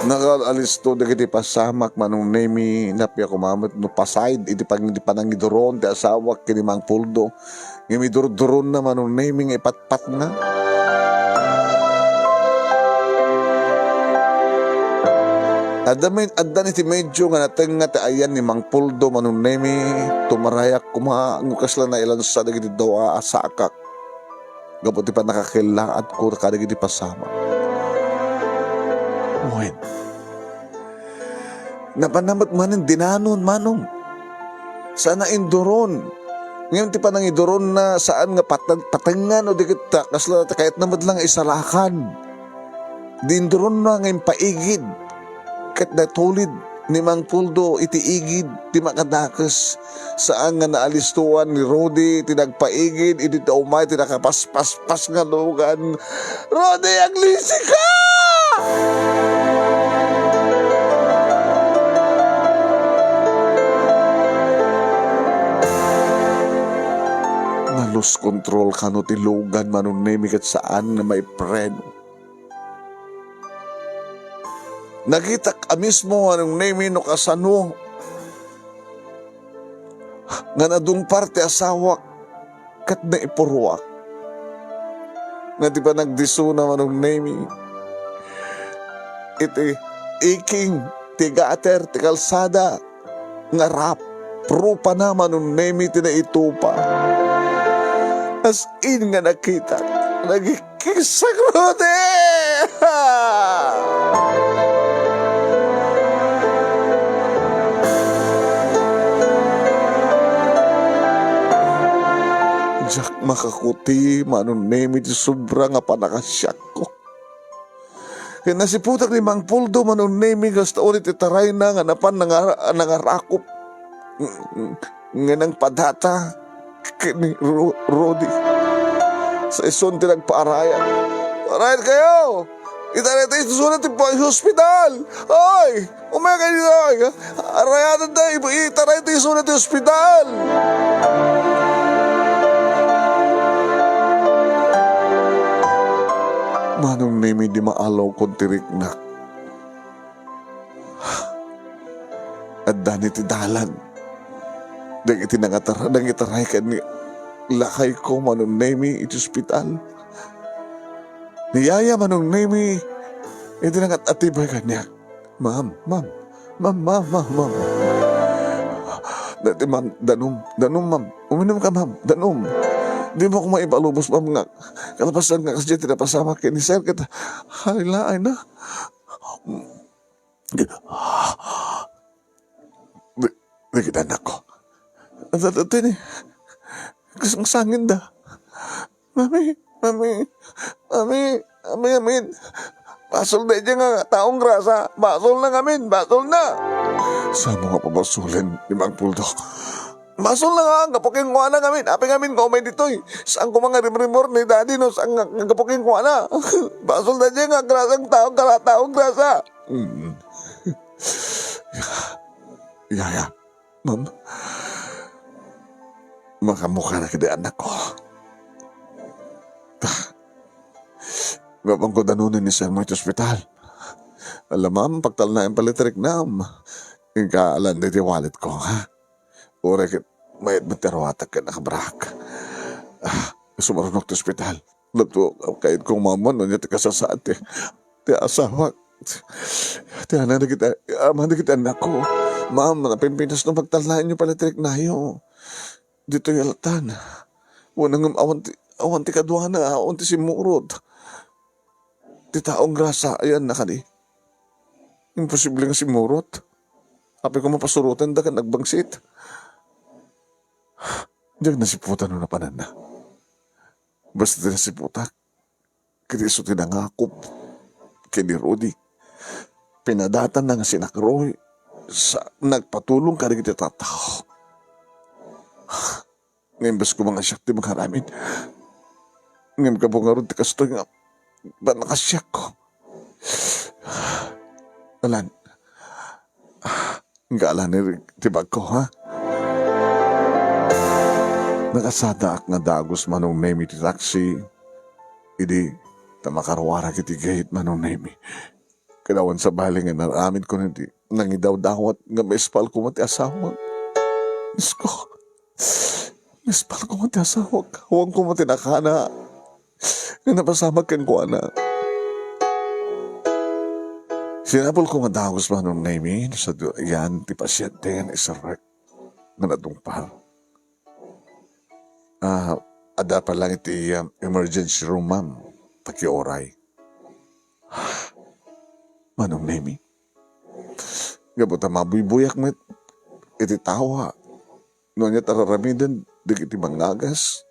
Nakaalis to dagiti pasamak manong nemi napya kumamit no pasaid iti panangiduron ti asawak kini Mang Puldo. Ngimi duron na manong nemi nga ipatpat na. Addan iti medyo nga natenga ti ayan ni Mang Puldo manong nemi tumarayak ngukas lang na ilan sa dagiti dawa asakak. Gapot ti pa nakakilaat ko kadagiti pasamak. Uwin. Napanamat manin dinanon manong. Sana induron. Ngayon ti panang iduron na saan nga patangan o dikit kasla kahit namad lang isalakan. Dinduron na ngayon paigid. Kat natulid ni Mang Puldo iti igid ti makadakas saan nga naalistuan ni Rodi tinagpaigid iti taumay tinakapaspas nga lugan. Rodi, aglisi ka! Nalos control ka no ti lugan manong nemi kat saan na may preno. Nakita ka mismo anong nemi no kasano nga nadung parte asawak kat na ipurwak nga di ba nagdiso na manong nemi iti iking ti gater ti kalsada nga rap rupa na manong nemi ti na itupa as in nga nakita nagkikisagrode. Jak makakuti manong nemi ti sobra nga panakasyak ko. Kaya nasiputak ni Mang Puldo manong nemi gasta ulit itaray na nga napan nangarakop nga nang padata kini Rodi sa ison ti nagpaarayan. Parayan kayo! Itaray tayo susunod ti hospital! Ay! Umaya kayo dito! Arayan tayo! Itaray tayo susunod ti hospital! Manong nemi di maalaw kong tiriknak. At dani ti dalan. Dang iti nangitaray ka ni lakay ko manong nemi iti ospital. Niyaya manong nemi iti nangatatibay ka niya. Ma'am. Dati ma'am, danom ma'am. Uminom ka ma'am, danom. Di mo ako maipalubos ma'am nga. Kalapasan nga kasi tinapasama kay ni sir kita. Halilaay na. Di kita anak ko. Ito ni. Kasang sangin da. Mami. Basol na dyan nga taong grasa. Basol na ngamin, basol na. Sa mga pabasulin, limang puldo. Basol na nga, kapuking kuha na ngamin. Api ngamin ko may ditoy. Saan ko mga rimrimor ni daddy no, saan nga kapuking kuha na. Basol na dyan nga, grasang taong grasa. Yaya, ma'am. Makamukha na kita anak ko. Gapang ko danunin ni Sir Moit Hospital. Alam ma'am, pagtal na yung palitrik nam. Ikaalan na wallet ko, ha? Urek, may admitarawatag ka nakabrak. Sumarunok sa hospital. Lato, kahit kong mamon, niya tika sa saat eh. Ti asawa. Ti anak na kita, ama na kita anak ko. Ma'am, napimpinas na pagtalaan niyo palitrik na yun. Dito yung alatan. Unang awan ti kadwana, awan ti simurot. Ti taong grasa, ayan na ka ni. Imposible nga simurot. Api ko mapasurutan da ka nagbangsit. Diyan nasiputan na panan na. Basta din nasiputan. Kiniso tinangakop. Kini Rudy. Pinadatan na nga si Nakroy. Nagpatulong ka rin kita tatao. Ngayon bas ko mga siyak di magharamin. Ngayon ka po nga rin ti kastoy nga. Ba nakasyak ko? Alan. Nga alan ni tibag ko, ha? Nakasada ak nga dagos manong nemi ti taxi. Idi, tamakarwara kiti gate manong nemi. Kadawan sa bali nga naramin ko hindi. Nangidaw-dawat nga maispal ko mati asawa. Diyos ko. Maispal ko mati asawa. Huwag ko mati nakana. Nga napasamag kang ko na. Sinapol ko nga dagos manong nemi. Sa yan, ti pasyente nga isarek. Nga natungpal. Ada pa lang iti emergency room, ma'am. Pakioray. Manong nemi. Gabuta mabuy-buyak met. Iti tawa. Noon niya tararamidan. Di iti mangagas.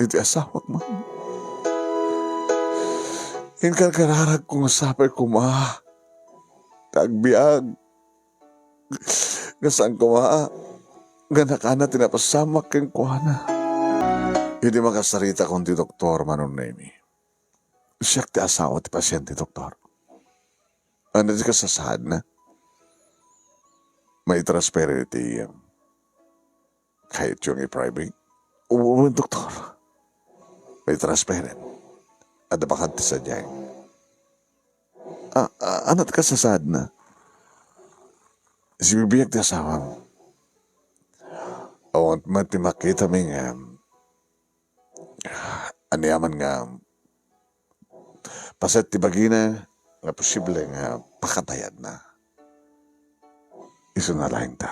Iti asawak, ma'am. Inkarkararag kong sapay ko, ma. Tagbiag. Gasang ko, ma. Ganak na tinapasamak kang kuhana. Hindi makasarita kung ti doktor manong nemi. Siyak ti asawa ti pasyente, doktor. Ano di kasasad na? May transparency kahit yung i-private. Oo, doktor. May transparent. Ada bakit sa dyan? Ano ti kasasad na? Si bibiyag ti asawa mo. Awang mati makita ming aniyaman nga paset ti bagina nga posible nga pakatayad na. Iso na lang ta.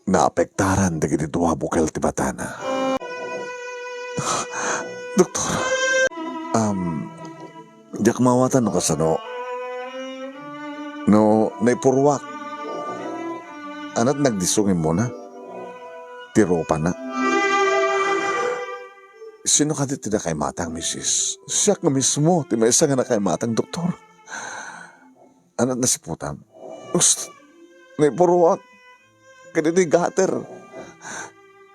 Naapektaran da gini duwa bukal ti batana. Doktor, diyak mawatan no kasano. No, naipurwak. Anat nagdisungin mo na. Tiro pa na. Sino ka dito na kay matang, misis? Siya ka mismo. Di may isa nga na kay matang, doktor. Anat na si putam. Naipurwak. Kaya di gater.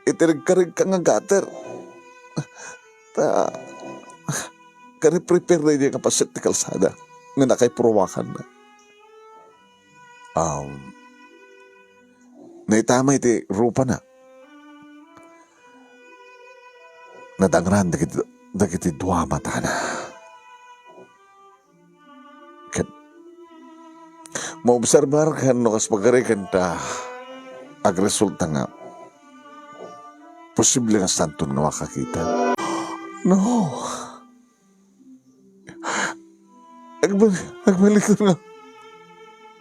Itirig-karig ka nga gater. Kari-prepare na niya kapasit ni kalsada. Nga nakaypurwakan na. Naitama iti rupa na. Nadangran dagiti dua mata na. Maobserbar kan no kas pagarikan ta agresulta nga posible nga santong na makakita. No. Agbalik na nga.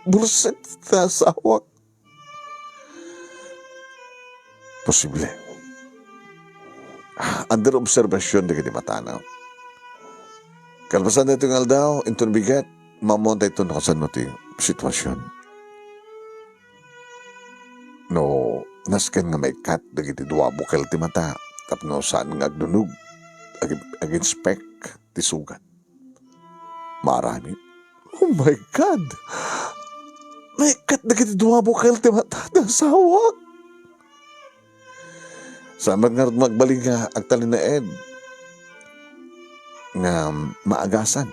Bullshit ta sawak. Posible. Under observasyon di matanaw. Kalpasan na itong aldaw, itong bigat, mamonta ito nakasan ti sitwasyon. No, nasken nga may kat, dagiti duwa bukal ti mata, tapno saan nga agdunog, ag-inspect ti sugat. Marami. Oh my God! May kat, dagiti duwa bukal ti mata, nasawak. Samad nga magbaling nga agtalin na Ed, nga maagasan.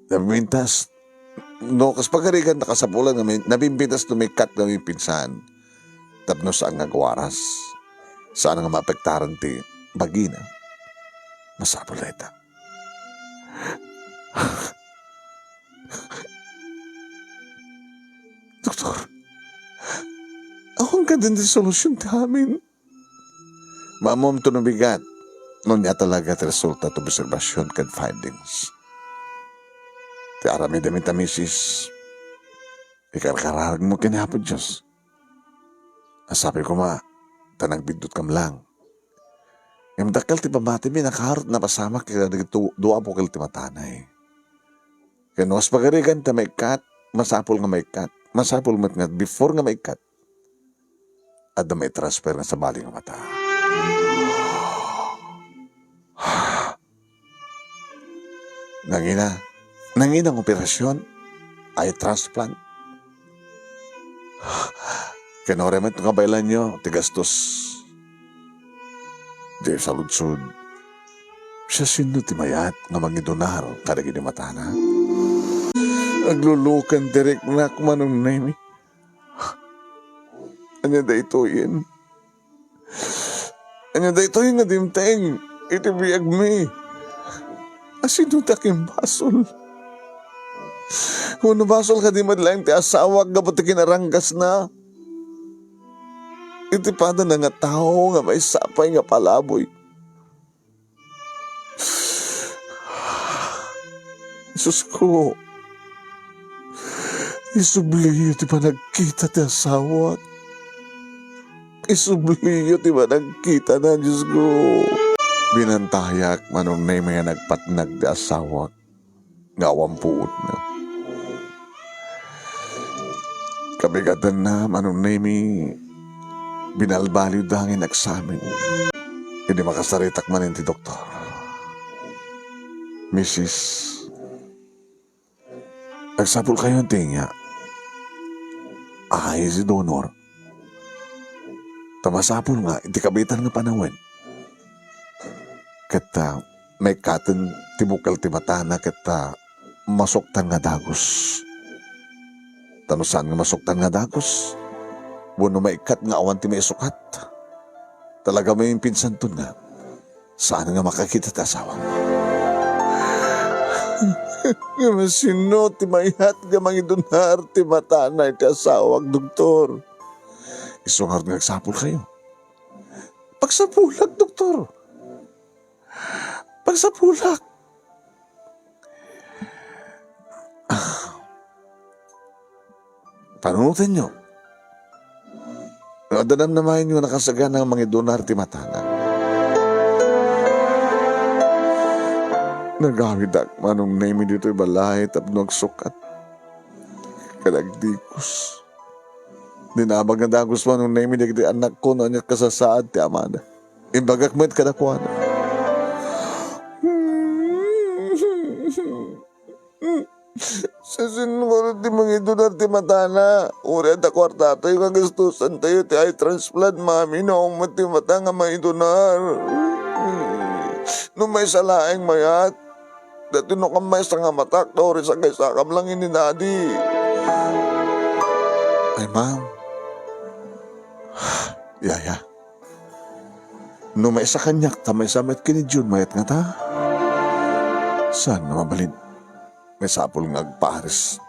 Nabibintas, no, kas pagkarigan nakasapulan namin, nabibintas tumikat kami pinsan, tapno saan nga gawaras, saan nga mapektaran ti bagina, masapuleta. Doktor, akong ka din di solusyon ti amin. Maamom to nabigat, nung niya talaga ti resulta to observation kan findings. Ti arami damit ta misis, ikarkararag mo kinahapon Diyos. Sabi ko tanagbidot kam lang. Yung dakal ti pamati mi nakaharot na pasamak kaya duwa po kil ti matanay. Kaya no, as pagarigan ta may kat, masapol nga may kat. Masapol mat nga before nga may kat. At may transfer nga sa bali nga mata. Nanginang operasyon ay transplant. Kanoremet ng kabaylan nyo, tigastos. Di sa lutsod. Siya sino ti mayat nga mangidonar kada gini matana. Aglulukan direk na kumanong naimi. Anya da ito yun. Anya da ito yun nga dimteng. Iti biyag mi. Asino taking basol. Kung nabasol ka di madlaing ti asawag nga pati kinaranggas na. Iti pada na nga tao nga may sapay nga palaboy. Isus ko. Isubliyo ti pa nagkita ti asawag. Isubliyo ti pa nagkita na Diyos ko. Binantayak manong na yung mga nagpatnag di asawag. Ngawampuot na. Kabigatan na manong na yung binalbaliw dangin nagsamin. Hindi makasaritak manin ti doktor. Mrs. Nagsapul kayo ang tinga. Ay si donor. Tamasapul nga, hindi kabitan nga panawin. Kata may katan tibukal timatana kata masuktan nga dagos. Tanusan nga masuktan nga dagos. Buno maikat nga awan ti may sukat. Talaga may pinsan to nga. Saan nga makakita ti asawa? Nga sino ti mayat nga mangidunar ti matana ti asawag, doktor. Isungar nga nagsapul kayo. Pagsapulak, doktor. Pagsapulak. Panunutin nyo. Adanam naman yung nakasaga ng mga donar ti matana. Nagawid ak manong name dito'y balay tapno agsukat. Kadagdikos. Dinabag na dagos manong name di anak ko na niya kasasaad ti amana. Imbagak mo't kadakwana. Sa sinunod di mga donar ti matana. Uri at akwarta tayo kagastusan tayo ti ay transplant mami na umot ti mata nga mga donar. Nung may salaing mayat. Dati no kamay sa nga matak, tori sa kaysakam lang ini daddy. Ay, ma'am. Yaya. No may sa kanyak, tamay samet kini June, mayat nga ta. Saan na mabalin? May sapol nga agpares.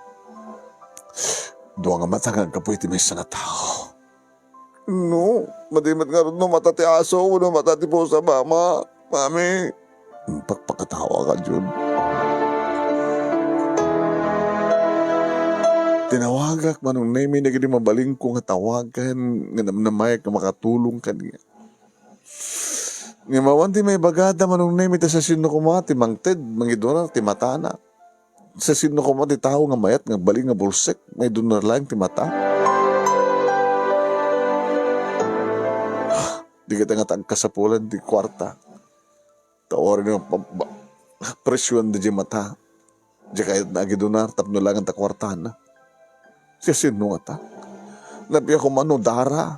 Doa nga matangag kapoy ti may sa nga tao. No, madimat nga rin no matati aso, no matati po sa mama. Mami. Pagpakatawa ka, June. Tinawagak manong nemi na gini mabaling ko nga tawagan nga namnamay ka makatulong kaniya. Nga mawanti may bagada manong nemi ta sa sino ko mga timangted, mangidonar, timatana. Sa sino ko mga tao nga mayat nga baling nga bulsek, may donar lang timata. Di kita nga tagkasapulan di kwarta. Tawarin nga presyon di mata. Di kahit nagidonar, tapno lang ang takwartahan na. Siya sino nga ta? Nabi ako mano dara.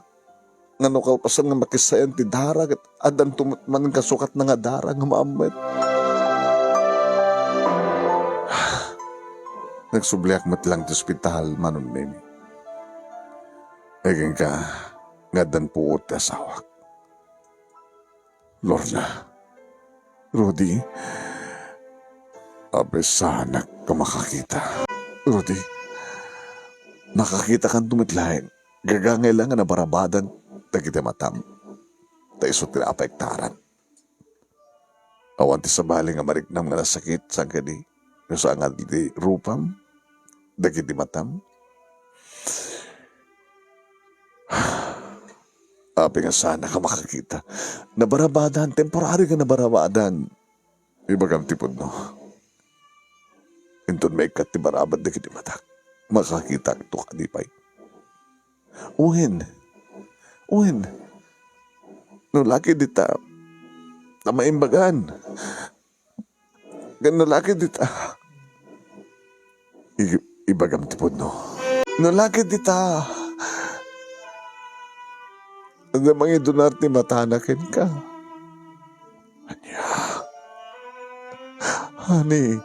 Nga no kalpasan nga makisayan ti dara. Adan tumatman kasukat na nga dara nga maamet. Nagsubliak mat lang ti ospital manon nemi. Egin ka nga dan puot ti asawak. Lorna, Rudy, abe sana ka makakita. Rudy, nakakita kang tumitlahin. Gagangay lang nga nabarabadan tagiti matam. Ta iso tinapektaran. Awan ti sabali nga mariknam nga nasakit sa kadi. Sa nga di rupam, dagiti matam. Ape nga sana ka makakita. Nabarabadan, temporary ka nabarabadan. Ibagam tipod no. Inton may kat ti barabad na kiti matak. Makakita ito kanipay. Uhin. No laki dita. Tamaimbagan. Gano laki dita. Ibagam tipod no. No laki dita. Ang mga donar ni matanakin ka. Anya. Honey,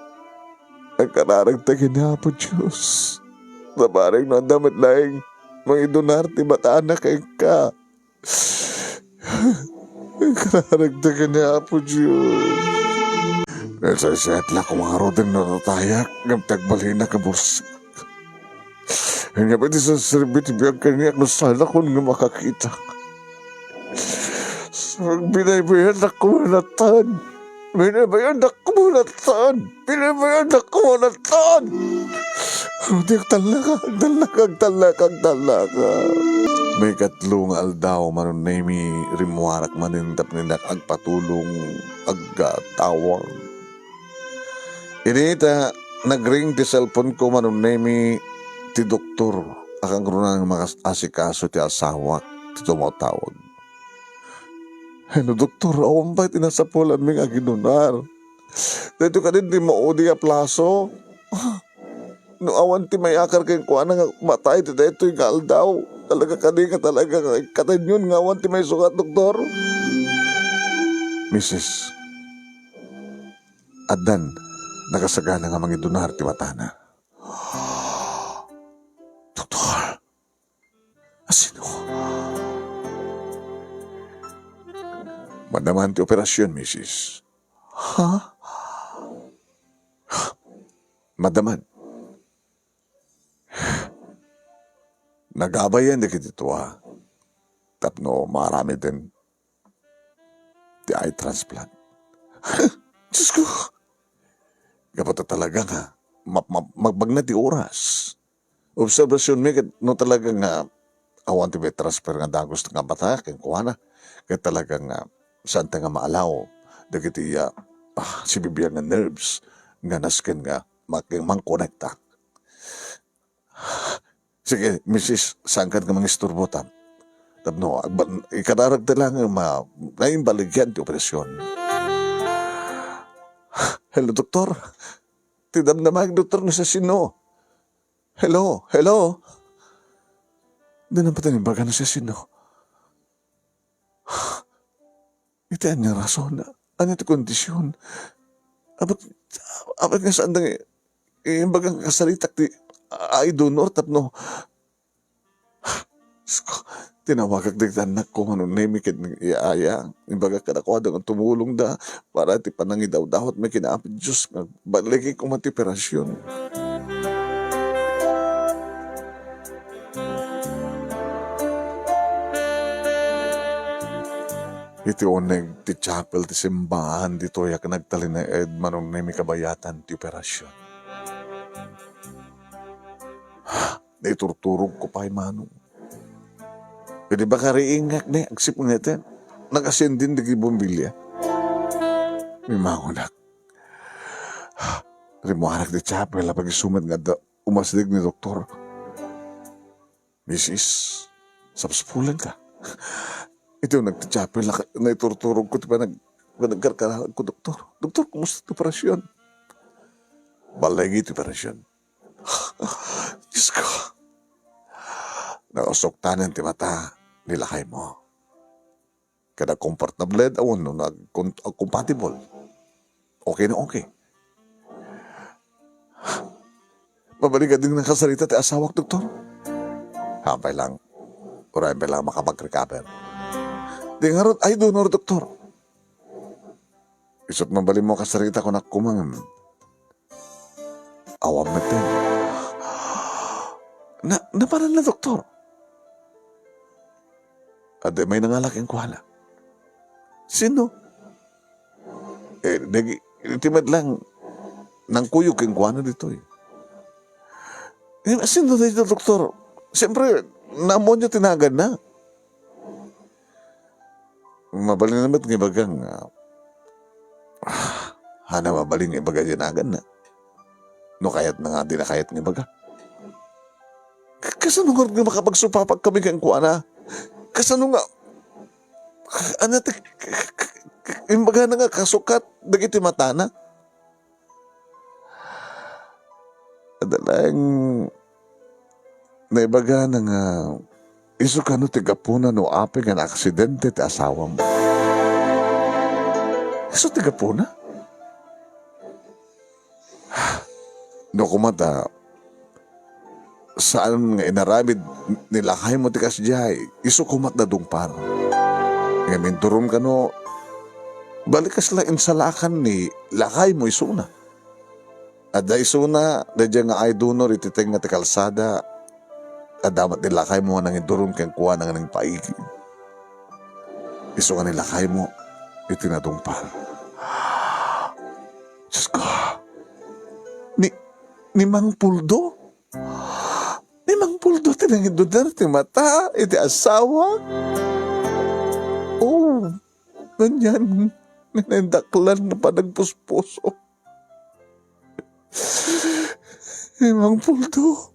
ang kararagtagin niya po Diyos. Nabaring no ang damit laing mga donar ni matanakin ka. Ang kararagtagin niya po Diyos. Nasasayat lang kung mga rodang natatayak ng tagbalhin na kaburs. Nga pwede sa servit biyag kaniyak no sana kung nga makakita. Binabayan ako manatan. Binabayan ako manatan. Rudy, talaka. May katlong aldaw manon nemi rimuarak manindap nindak agpatulong agtawag. Inita nagring ti cellphone ko manon nemi ti doktor akang grunan mga asikaso ti asawak ti tumawag. Hello, doktor. Awan ba tinasapulan ming aginunar? Dito ka din di maudi a plaso. No awan ti may akar kayong kuha nga matay. Dito yung galdaw. Talaga ka din ka talaga. Katan yun nga awan ti may sukat, doktor. Mrs. Adan, nakasagana nga mangidunar ti matana. Doktor. Asino? Madaman ti operasyon, Mrs. Ha? Madaman. Nagabayan di kitito ha. Tapno marami din ti eye transplant. Diyos ko. Kapata talaga nga. Magbagna ti oras. Observasyon mi no talaga nga awan ti may transfer nga dagos nga bata kaya kuha na. Kaya talaga nga saan nga maalaw dagiti si bibiyang nga nerves nga nasken nga mang-connecta. Sige, Mrs. Saan ka mangisturbo tam? Tapno, ikararag na lang naimbaligyan ti operasyon. Hello, doktor. Tidam na doktor na sa sino. Hello. Di na patanimbaga na sa sino. Ito niya rason. Ano ito kondisyon? Abat nga saan nang bagang kasalitak ti ay donor tapno. Tinawagag digdanak ko ano nemikid ng iaya. Imbaga kadakuha ang tumulong da para ti panangidaw dahot may kinaapit Diyos. Baligi ko matiperasyon. Iti oneg ti chapel ti simbahan dito yak nagtali na ed manong nemi kabayatan ti operasyon. naiturturog ko pa manong. Pwede ba kariingak na agsip nga ito? Nag-ascendin di bumbilya. May mangunak. Rimuanak di chapel pag isumat nga umasdig ni doktor. Misis, sapspulan ka. Ito yung nagtichapel na iturturog ko, diba nagkarkarahan ko, doktor. Doktor, kumusta ito operasyon? Balay ito operasyon. Diyos ko. Nakasoktanan ti mata, nilakay mo. Kada comfortable, awon no, compatible. Okay na okay. Mabalik ka din nakasalita ti asawak, doktor. Hapay lang. Uray lang makapag-recover. Di nga ron, ay donor, doktor. Isot mabalik mo kasarita ko na kumang. Awam natin. Napanan na, doktor. At may nangalaking kuhala. Sino? Timad lang. Nang kuyog yung kuhala dito eh. Sino dito, doktor? Siyempre, naamon niya tinagan na. Mabaling naman ng ibagang, mabaling ng ibaga tinagan na. No kayat na nga, di na kayat ng ibaga. Kasano nga makapagsupapag kami kang kuana? Kasano nga, imbaga na nga kasukat, dagiti mata na. Adalang, naibaga na nga, iso ka no tigapuna no ape nga na aksidente ti asawa mo. Iso tigapuna? No kumata, saan nga inaramid nilakay mo ti kasjay, iso kumat na dungpar. Nga minturon ka no, balikas lang insalakan ni lakay mo iso na. At da iso na, da dyan nga ay donor ititeng nga ti kalsada, at damat nilakay mo nang indurong kang kuha nang nang paigi. Iso nga nilakay mo, itinadungpal. Diyos ko, ni Mang Puldo? Ni Mang Puldo, tinangindudar, ti mata, iti asawa. Oh, ganyan, ninendaklan na pa nagpuspuso. Ni Mang Puldo.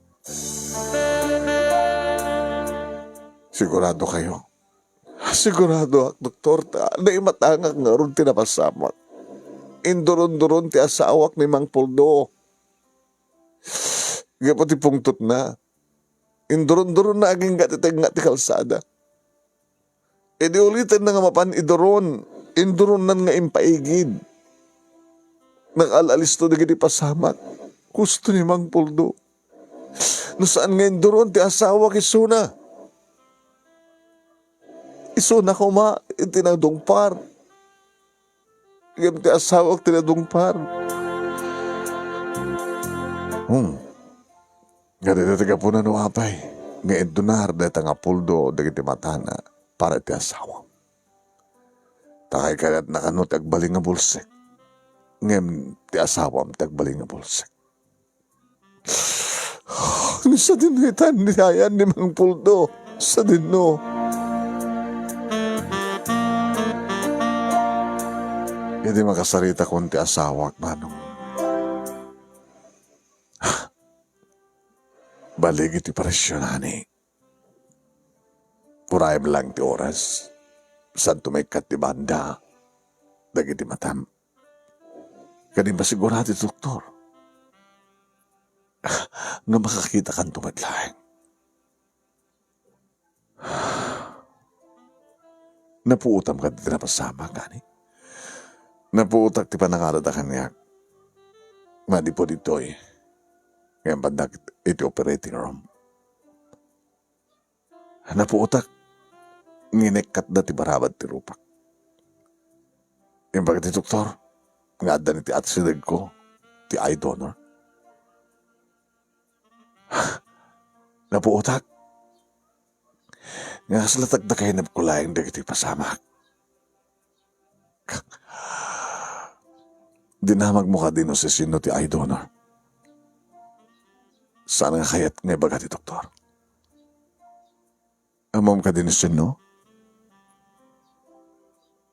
Sigurado kayo. Sigurado, doktor, na imatangak nga ron tinapasamak. Induron-duron ti asawak ni Mang Puldo. Nga pati pungtot na. Induron-duron na aging gatitag nga ti kalsada. E di ulitin na nga mapan iduron. Induron nan nga impaigid. Nang alalisto na gini pasamak. Gusto ni Mang Puldo. No saan nga induron ti asawak isuna. Isuna ko ma, itinadungpar. Ngayon ti asawak tinadungpar. Ganito tiga po na nuapay. Ngayon dunar dahil nga Puldo dagiti matana para ti asawa. Takay kaya't nakanot agbaling nga bulsek. Ngayon ti asawa agbaling nga bulsek. Sa dinuitan niyayan ni Mang Puldo. Sa dino. Hindi makasarita kung ti asawak, manong. Balig iti presyon, Purayam lang ti oras. Saan tumikat ti banda. Dagiti matam. Kanin ba sigurado, doktor? Nga makakita kang tumadlaing. Napuutam ka ti napasama, kani? Napuutak ti panangarada kanya. Madi po dito'y. Ngayon bandak iti operating room. Napuutak. Nginekat na ti barabad ti rupak. Yung bakit ti doktor, nga adda ni ti atsidag ko, ti eye donor. Napuutak. Nga salatag na kayo napkulayang dagiti pasamak. Dinamag mo ka din o si sino ti eye donor. Saan nga kaya't nga bagati, doktor? Amom ka din no?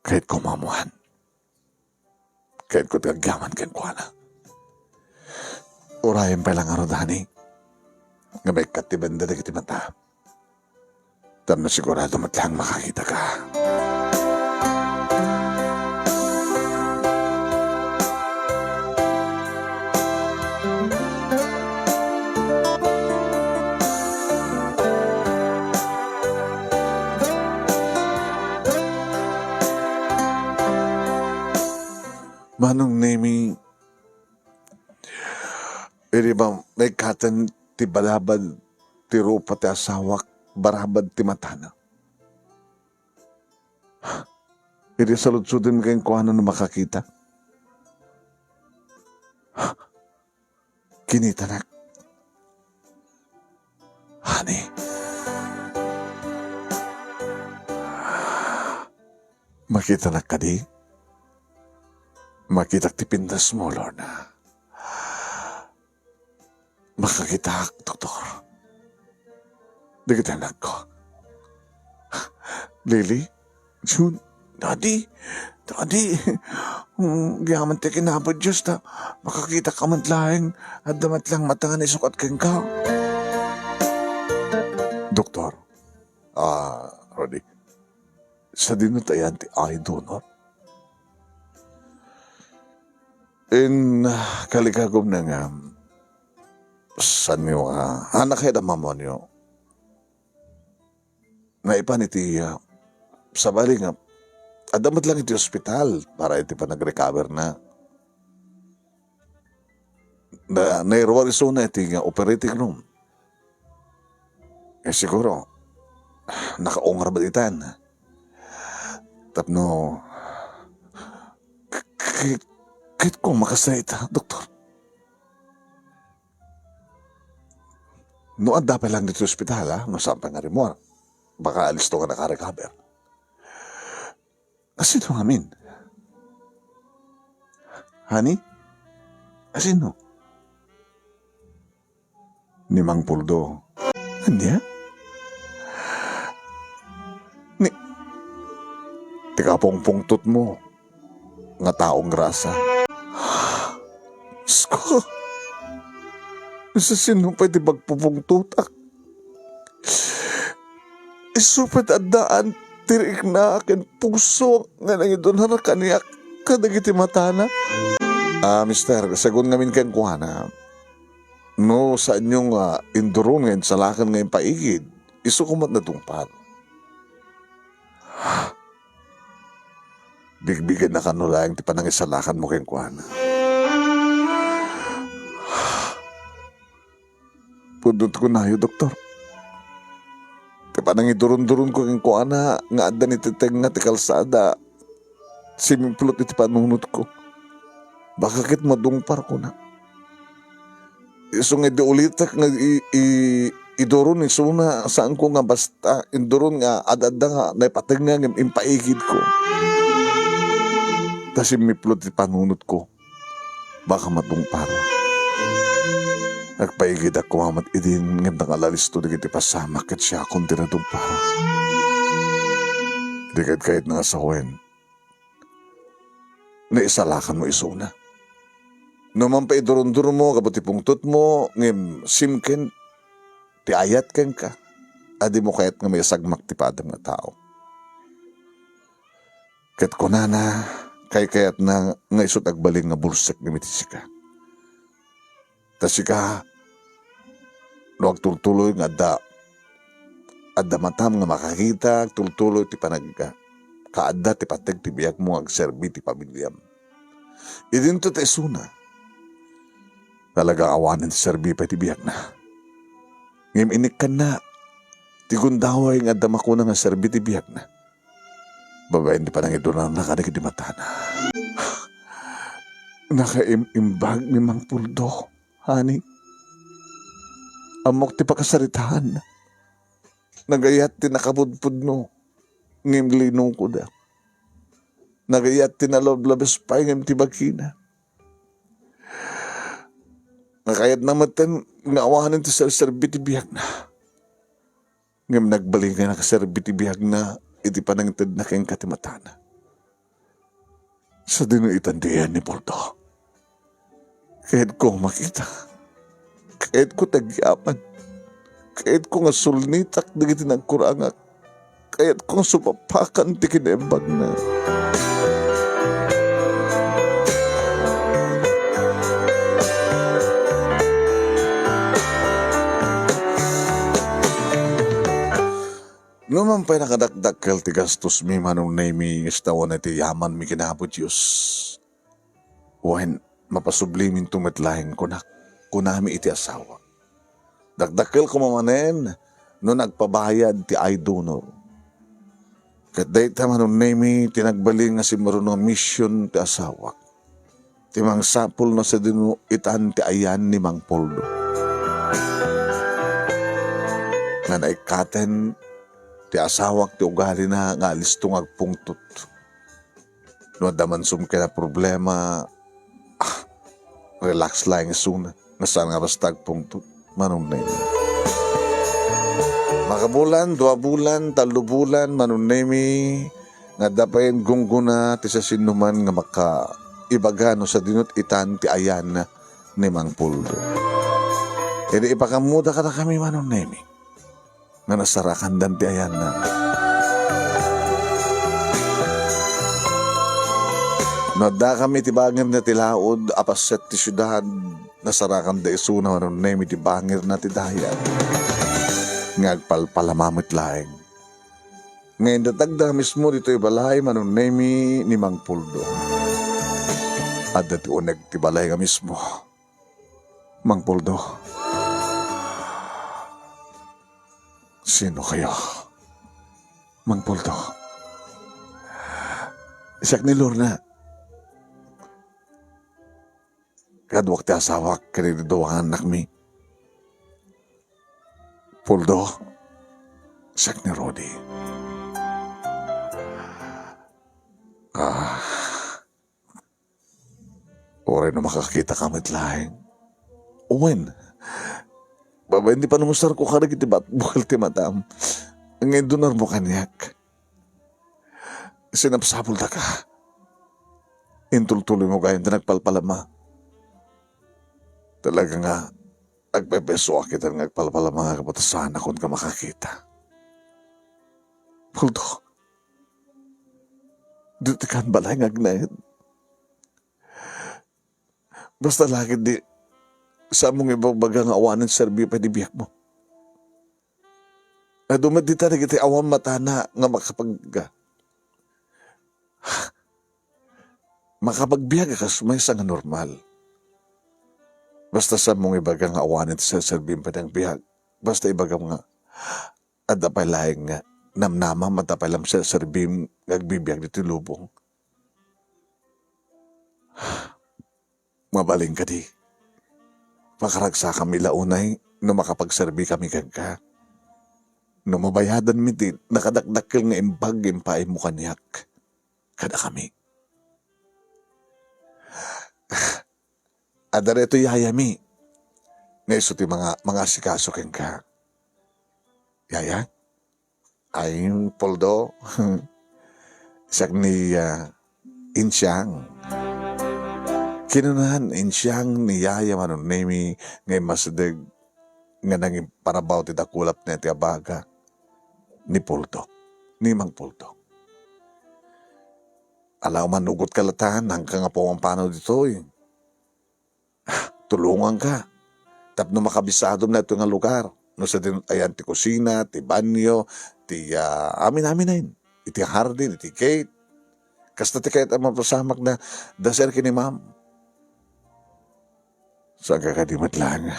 Kahit kumamuhan. Kahit ko tagagaman ken kwa na. Urayan pa lang arodani. Nga may katibanda na kiti mata. Tam na sigurado matlang makakita ka. Manong Nemi, iri ba may katan ti balabad ti rupa ti asawak barabad ti matana. Iri saludsudin kayong kung ano na makakita. Kinita na. Honey. Makita na ka di? Makita ti pindas mo, Lorna. Makakita, doktor. Di kita anak ko. Lily? June? Daddy? Giyaman ti kinabod Diyos na makakita ka man lahing at damat lang matangan isukat keng ka. Doktor, Rodi, sa dinutayan ti eye donor? Kalikagom na nga, saan niyo anak kayo na mamo niyo, na ipan iti, sa bali nga, adamat lang iti ospital para iti pa nag-recover na. Nairwariso na iti nga operating room. Siguro, nakaungar ba ditan? Tapno, kahit kung makasalita, doktor. Noon dapat lang dito sa ospital, Masama nga rin mo. Baka alis to ka naka-recover. Asino amin? Honey? Asino? Ni Mang Puldo. Hindi Tikapong-pungtot mo. Nga taong grasa. Sko. Sa sino pwede magpupungtutak? Isupad adaan tirik na akin puso nga nang idon na kaniyak kadagiti matana. Mister, sagun ngamin ken kuhana. No, sa inyong indurungan sa lakan ngayon paigid, isukumat na tungpad. Bigbigan na kanulayang ti panangisalakan mo ken kuhana. Pudot ko na doktor. Ti panangidurun-durun ko ken kuhana nga adda ni titeng nga ti kalsada. Simimplot iti panunot ko. Baka kit madungpar ko na. Iso nga di ulitak nga idurun iso na saan ko nga basta indurun nga adada nga naipatag nga impaigid ko. Tas imiplot ti panunot ko. Baka madungpar. Nagpaigid ako mamat idin nga nangalalis to digiti pasama ket siya akong tinadungpar. Dikit kahit nga sawen. Naisalakan mo iso na. Naman pa idurun-durun mo, kabuti pungtot mo, ngim simken, ti ayat ken ka. Adi mo kayat nga may sagmak ti padang na tao. Ket kunana, kayat na nga isot agbaling nga bulsak ni mitisika. Tasika, luwag tultuloy nga adda matam nga makakita, tultuloy ti panagka. Kaadda ti patag ti biyak mo agserbi ti pamilyam. Idinto ti isuna. Talaga awanan ti serbi pa ti biyak na. Ngayim inikan na. Ti gundaway nga dama ko na nga serbi ti biyak na. Babayin di pa nang idunan na kanig di matana. Nakaimbag ni Mang Puldo, honey. Amok ti pakasaritahan. Nagayat ti nakabudpud no. Ngayim linong ko da. Nagayat ti naloblabas pa ngayim ti bagkina. Nakayat na matan, nga awahanan ti serbi ti bihag na. Ngam nagbalik nga nakaserbi ti bihag na, iti panangtad na kayong katimatana. Sa dinuitandihan ni Poldo. Kahit ko makita, kahit ko tagyaman, kahit ko nga sulnitak na giti ng kurangak, kahit ko nga sumapakan ti kinembag na. Naman pa'y nakadakdakkel ti gastos mi manong na mi istawan na ti yaman mi kinabot Diyos. Wen, mapasublimin tumitlahin ko na kunami iti asawa. Dakdakkel ko mamanen no nagpabayad ti ay donor. Kat dayta manong na mi tinagbaling nga si marunong mission ti asawa. Ti mang sapul na sa dinu itan ti ayan ni Mang Poldo. Nga naikaten ti asawak ti ugali na nga alistong agpungtot. No daman sumke na problema, relax lang suna. Nasaan nga basta agpungtot. Manong na yun. Makabulan, 2 bulan, 3 bulan, manong na nga dapayin gungguna ti sa sinuman nga maka ibagano sa dinut itan ti ayan ni Mang Poldo. E di ipakamuda ka na kami manong na nga nasarakan dan ti ayan na. No da kami ti bangir na ti laod, apaset ti syudad, nasarakan da isuna manon nemi ti bangir na ti dayan. Ngagpalpalamamit laeng. Ngayon datagda mismo dito ibalay manon nemi ni Mang Poldo. At dati uneg ti balay nga mismo. Mang Poldo. Sino kayo? Mang Poldo. Isak ni Lorna. Kadwak ti asawak kaniduduangan anak mi. Poldo. Isak ni Rodi. Oray na makakita kamit laing. Uwen. Baba, hindi pa namusar ko karag iti bat bukal ti matam. Ngayon doon mo kanyak. Sinapsapol na ka. Intultuloy mo gayon na nagpalpalama. Talaga nga, nagpepeso kita nagpalpalama nga kapatasan akong ka makakita. Poldo, dito kan balay ngagnaid. Basta lagi di, sa mong ibang bagang awanan serbi pa di biyak mo. Na dumadita na kita awan mata na nga makapagbiyaga ka sumaysa nga normal. Basta sa mong ibagang awanan sa serbi pa ng biyag. Basta ibagam nga adapay lahing nga namnama matapay lang sa serbi ngagbibiyag dito lubong. Mabaling ka di. Makaragsa kami launay no makapagserbi kami kagka. No mabayadan mi din, nakadakdakil nga imbag impay mo kanyak. Kada kami. Adare ito yayami. Naiso ti mga sikaso kengka. Yaya? Ay, Poldo. Isak ni Insyang. Kinunahan, Insyang ni Yaya manon nemi ngay masadag nga nanging parabaw ti dakulap na ti abaga ni Poldo, ni Mang Poldo. Alaw man ugot kalatan hanggang nga po ang pano dito eh. Tulungan ka. Tapno makabisado na ito nga lugar. No sa din ayan ti kusina, ti banyo, ti amin na yun. Iti hardin, iti gate. Kasta ti kahit ang mapasamak na daser kini ma'am. Saan ka kadimat lang?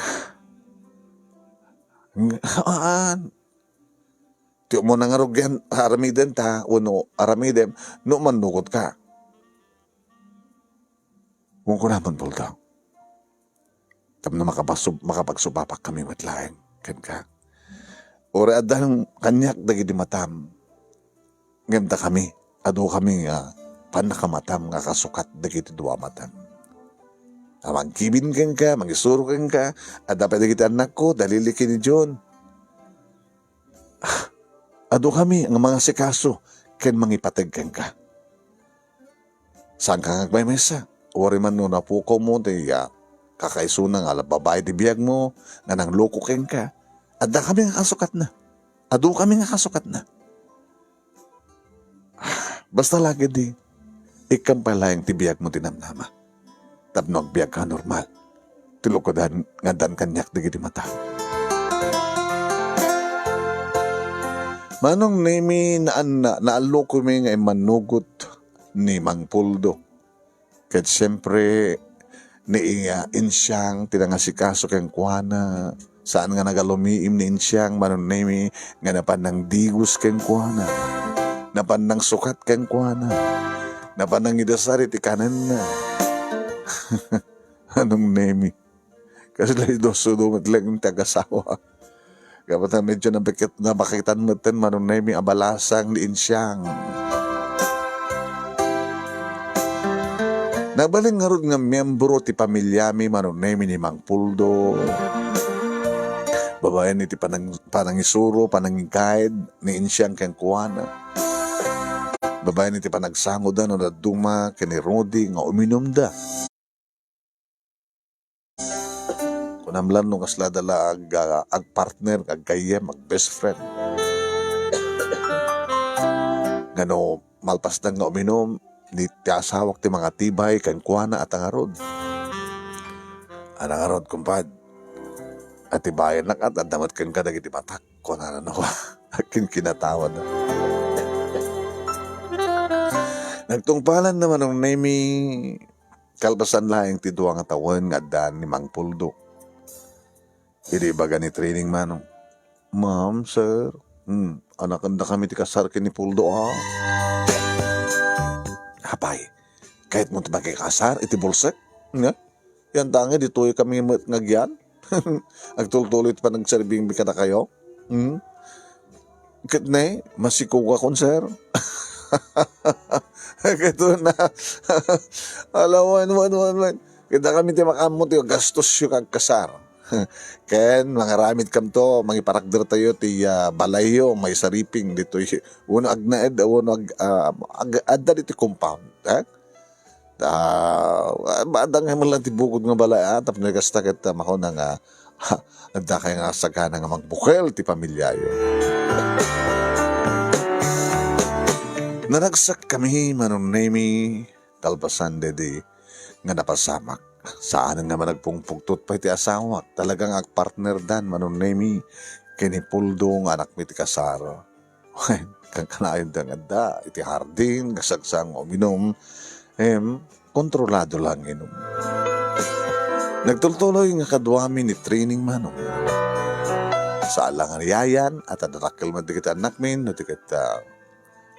Tiyo mo nang arugyan, aramiden ta, uno, aramidem, no manukot ka. Kung ko naman, Poldo. Tam na makapagsubapak kami matlaeng, kan ka. Ora adang kanyak dagi di matam. Ngemta kami, ado kami panakamatam nga kasukat dagi ti dua matam. Magkibin kang ka, mangisuro kang ka, at dapat kita anak ko, dalilikin ni John. Ado kami, ang mga sikaso, ken mangipatag kang ka. Saan ka nga mesa? Ori man no napukaw mo, kakaisunang ala babae di biyag mo, nga nang loko kang ka. At da kami nga kasukat na. Ado kami nga kasukat na. Basta lagi di, ikam pala yung tibiyag mo tinamnama. Tapno agbiag ka normal. Tilukodan nga dan kanyak di mata. Manong nemi naaloko mi nga manugot ni Mang Puldo. Kat siyempre ni insyang tinangasikaso kang kuana. Saan nga nagalumiim ni insyang manong nemi nga napan ng digos kang kuana. Napan ng sukat kang kuana. Napan ng idasari ti kanan na. Anong nemi? Kasi lahi dosudo matlang yung tagasawa. Kapag medyo na makitan mo ten manong nemi abalasang ni insyang. Nabaling nga ron nga miyembro ti pamilya mi manong nemi ni Mang Puldo. Babae ni ti panangisuro, panangikahid ni insyang kang kuwana. Babae ni ti panagsangod da no na duma kani Rodi nga uminom da. Kunamlan nung kasla dala ag partner, ag kayem, ag best friend. Ngano, malpas na nga uminom, ni tiasawak ti mga tibay, kan kuwana at angarod. Angarod, kumpad. At tibayan na at damat kan ka dagiti batak. Kuwana na nawa, akin kinatawad. Nagtungpalan naman ng nemi, kalbasan lang ti duwa nga tawan nga dan ni Mang Puldo. Hindi ba gani training manong? Ma'am, sir. Anak na kami ti kasar ni Puldo Hapay, kahit mo tibagay kasar, iti bulsek. Nga? Yan tangi, dito'y kami ngagyan. Agtultuloy pa nagserbing bikata kayo. Kitne, masikuga kon, sir. Kito na. Alawan. Kita kami ti makamot, gastos yung kagkasar. Ken mga ramid kam to mangiparakder tayo ti balayo may sariping dito uno agnaed uno adda dito compound badang mo lang ti bukod nga balay tap nagasta ket mako na nga adda kay nga sagana nga magbukel ti pamilya yo. Nanagsak kami manong nemi kalbasan dedi nga napasamak. Saan nga managpungpugtot pa iti asawa. Talagang agpartner dan manon nemi kini Puldo nga anak mi ti kasar. Kang kanayon da nga iti hardin kasagsang uminom kontrolado lang inom. Nagtultuloy nga kadwami ni training manong. Sa alangan yayan at adarakil man dikit anak min no dikit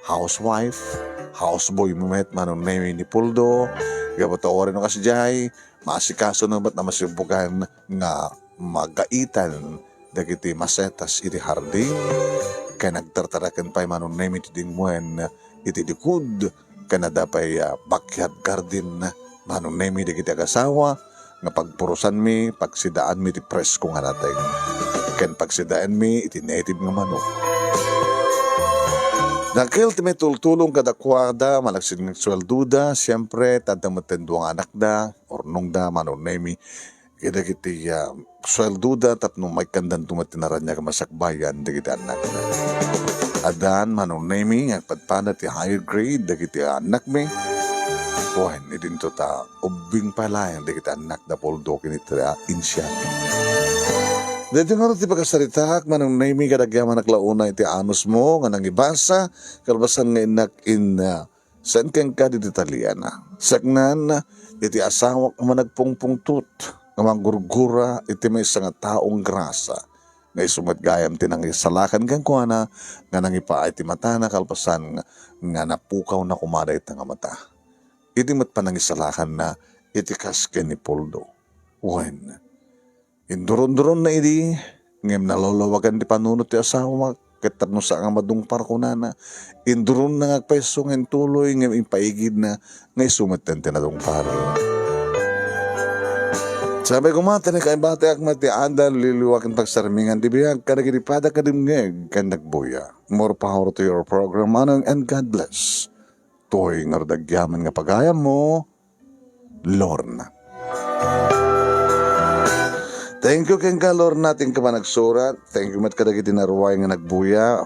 housewife, houseboy mo met manon nemi ni Puldo. Gabato orin no kasijay masikaso na ba't na masibukan nga magaitan dagiti masetas iti hardin kaya nagtartarakan pa'y manon nemi iti dingwen iti likod kaya na dapay backyard garden manon nemi dagiti agasawa nga pagpurusan mi pagsidaan mi iti presko nga natay kaya pagsidaan mi iti native nga manok. Nakil ti may tultulong kadakwada, malagsid ng swelduda, siyempre, tadamatin duwang anak da, ornong da, manon nemi, kaya kiti swelduda, tapno may kandan tumatinaran niya kamasakbayan, dagiti anak da. Adan, manon nemi, ang padpana ti higher grade, dagiti anak mi, kuhan, idin to ta, ubing pala, yung dagiti anak da Puldo, kinitira, insyan. Dito nga ti pagkasaritak, manang naimi kadagyaman naklauna iti anos mo, nga nang ibasa, kalbasan nga inak saan kang ka dito Italiana. Sagnan, iti asawak managpungpungtut, nga manggurgura, iti may isang taong grasa, nga isumatgayam tinang isalakan kang kuana, nga nang ipa iti mata na kalpasan, nga napukaw na kumada iti nga mata. Iti mat pa nang isalakan na, iti kasken ni Puldo. When? Induron-duron na idi, ngem nalolawagan di panunot ti asawa, ketap no sa nga madungpar ko na, induron na ngagpeso ngem tuloy, ngem impaigid na, ngay sumaten tinadungpar. Sabi ko mata na kay bate ak mati andal liliwakan pagsarmingan di biyag kanaginipada kadimngeg kan nagbuya. More power to your program manong and God bless. Toy ngardagyaman nga pagayam mo, Lorna. Thank you keng ka Lorna ating ka pa nagsurat. Thank you mat kadagiti narway nga nagbuya.